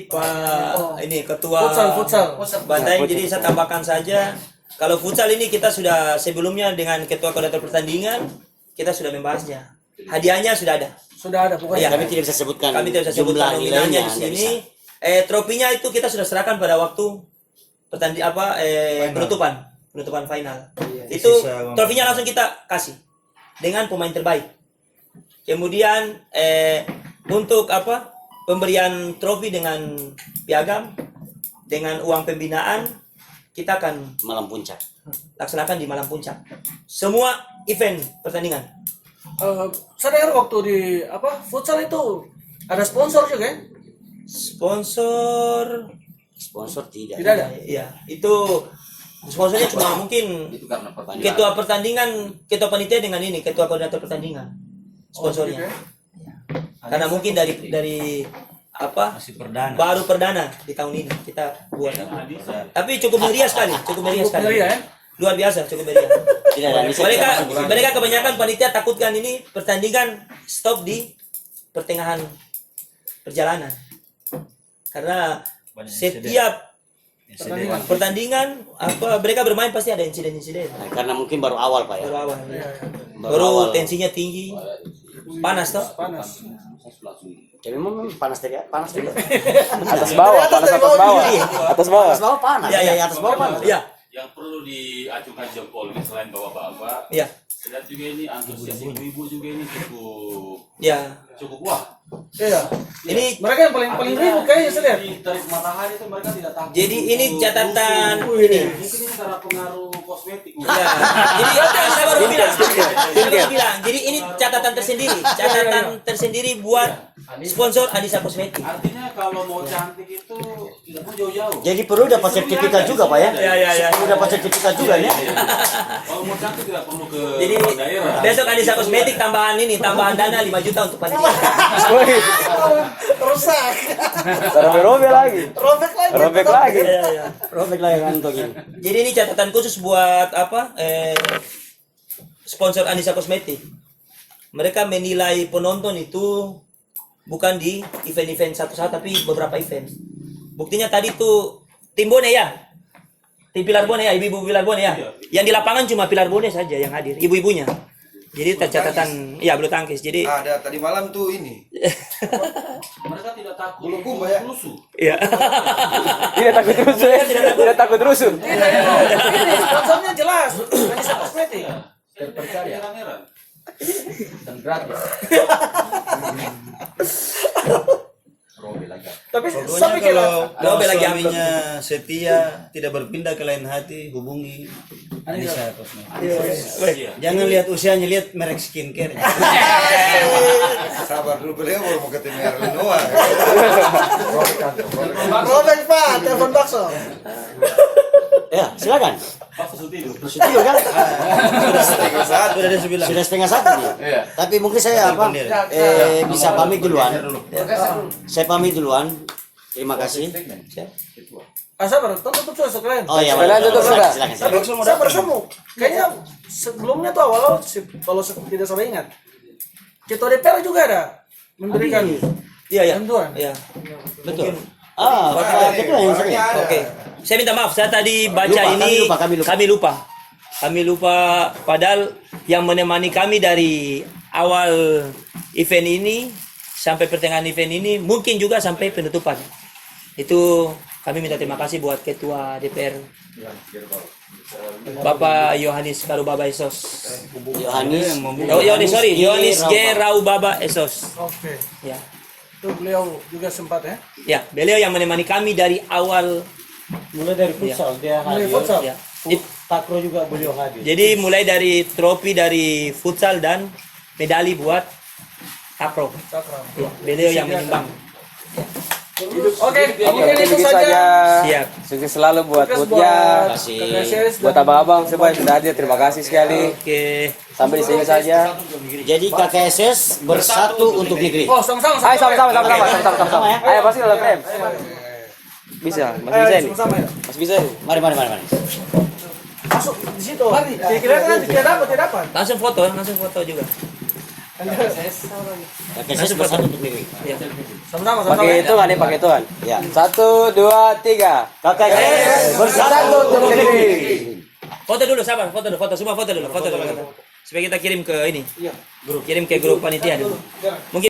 Pak ini ketua futsal. Bantai, jadi saya tambahkan saja. Kalau futsal ini kita sudah sebelumnya dengan ketua koordinator pertandingan kita sudah membahasnya. Hadiahnya sudah ada. Sudah ada pokoknya. Ya, Kami tidak bisa sebutkan. Kami tidak bisa sebutkan jumlah nominalnya nilainya di sini. Trofinya itu kita sudah serahkan pada waktu penutupan final. Itu trofinya langsung kita kasih dengan pemain terbaik. Kemudian untuk pemberian trofi dengan piagam dengan uang pembinaan kita akan malam puncak. Laksanakan di malam puncak. Semua event pertandingan. Saya dengar waktu di futsal itu ada sponsor juga ya? Sponsor tidak. Tidak ada. Iya, itu sponsornya cuma mungkin Itu karena pertandingan. ketua pertandingan, ketua panitia dengan ini, ketua koordinator pertandingan. Sponsornya. gitu ya? Karena mungkin dari Masih perdana. baru perdana di tahun ini kita buat. Tapi cukup meriah sekali, meriah, ya? Luar biasa, cukup meriah. Tidak ada. Mereka kebanyakan panitia takutkan ini pertandingan stop di pertengahan perjalanan. Karena setiap pertandingan mereka bermain pasti ada insiden-insiden. Nah, karena mungkin baru awal Pak ya. Baru awal. Baru awal. Tensinya tinggi. Panas toh? Panas. Tapi memang panas juga. Atas bawah. Atas bawah panas. Iya, atas bawah panas. Iya. Yang perlu diacukan jempol ini selain bapak-bapak, Iya. dan juga ini antusias ibu-ibu juga ini Ya. cukup wah. Iya. Ini Mereka yang paling ribut kayaknya saya lihat. Di tarik matahari itu mereka tidak takut. jadi ini catatan ini. Mungkin ini karena pengaruh kosmetik. Ya. Jadi saya baru bilang. Jadi ini catatan tersendiri buat sponsor Anissa Kosmetik. Artinya kalau mau cantik itu tidak perlu jauh-jauh. Jadi perlu dapat sertifikat juga Pak ya. Iya. Perlu dapat sertifikat juga ya. Kalau mau cantik tidak perlu ke Jadi daerah. besok Anissa Kosmetik tambahan dana 5 juta untuk panitia. Rusak. Robek lagi. Robek lagi. Iya. Robek lah yang untuk ini. Jadi ini catatan khusus buat sponsor Anissa Kosmetik. Mereka menilai penonton itu bukan di event-event satu-satu tapi beberapa event. Buktinya tadi tuh tim Bone ya. Tim Pilar Bone ya, ibu-ibu Pilar Bone ya. Yang di lapangan cuma Pilar Bone saja yang hadir, ibu-ibunya. Jadi catatan ya bulu tangkis. Jadi Ada tadi malam tuh ini. Mereka tidak takut. Bulu kumba ya. Rusuh. iya. Tidak takut rusuh. Ini sponsornya jelas. Anissa Kosmetik. Terpercaya. Heran-heran. Dan gratis. Tapi Pokoknya sampai kalau lagi suaminya setia, tidak berpindah ke lain hati, hubungi Anissa Kosmetik. Jangan lihat usianya, lihat merek skincare. Sabar dulu, beliau baru mau ketemu Erwin Noah. Robert Pak, telepon bakso. Ya, silakan. Sudah kan? Sudah ada sebilang. Sudah setengah satu nih. Iya. Tapi mungkin saya bisa pamit duluan. Saya pamit duluan. Terima kasih. Sabar, tutup sudah sekalian. Oh iya, Sekalian tutup, sudah. silakan. Saya bersemu. Kayaknya sebelumnya tuh awal kalau tidak salah ingat, Ketua DPR juga ada memberikan Iya, bantuan. Iya. Betul. Pak Ketua yang sering. Oke. Saya minta maaf, saya tadi baca Lupa, ini kami lupa. Kami lupa padahal yang menemani kami dari awal event ini sampai pertengahan event ini, mungkin juga sampai penutupan. Itu kami minta terima kasih buat Ketua DPR Bapak Yohanes Karubaba Esos. Yohanes G. Raubaba Esos. Oke. Ya. Itu beliau juga sempat ya. Ya, beliau yang menemani kami dari awal. Mulai dari futsal dia Mulai hadir. futsal. Ya. Takro juga beliau hadir. Jadi mulai dari trofi dari futsal dan medali buat takro. Cakra. Ya, beliau yang menyumbang. Oke, mungkin itu saja. Siap. Sukses selalu buat Sukses Putya, KKSS buat abang-abang semua yang sudah hadir. Terima kasih sekali. Oke. Sampai di sini saja. Jadi KKSS bersatu untuk negeri. Oh, sama-sama. Ayo sama-sama. Ayo pasti dalam frame. Bisa, masih bisa ini. Sama-sama ya. Masih bisa ini. Mari. Masuk di situ. Kira-kira kan tidak dapat. Langsung foto juga. KKSS bersatu untuk negeri. Ya. Sama-sama. Pakai hitungan nih, pakai hitungan. Ya. 1, 2, 3. KKSS Bersatu untuk negeri. Foto dulu, sabar, foto, semua foto dulu. Supaya kita kirim ke ini. Kirim ke grup panitia dulu. Mungkin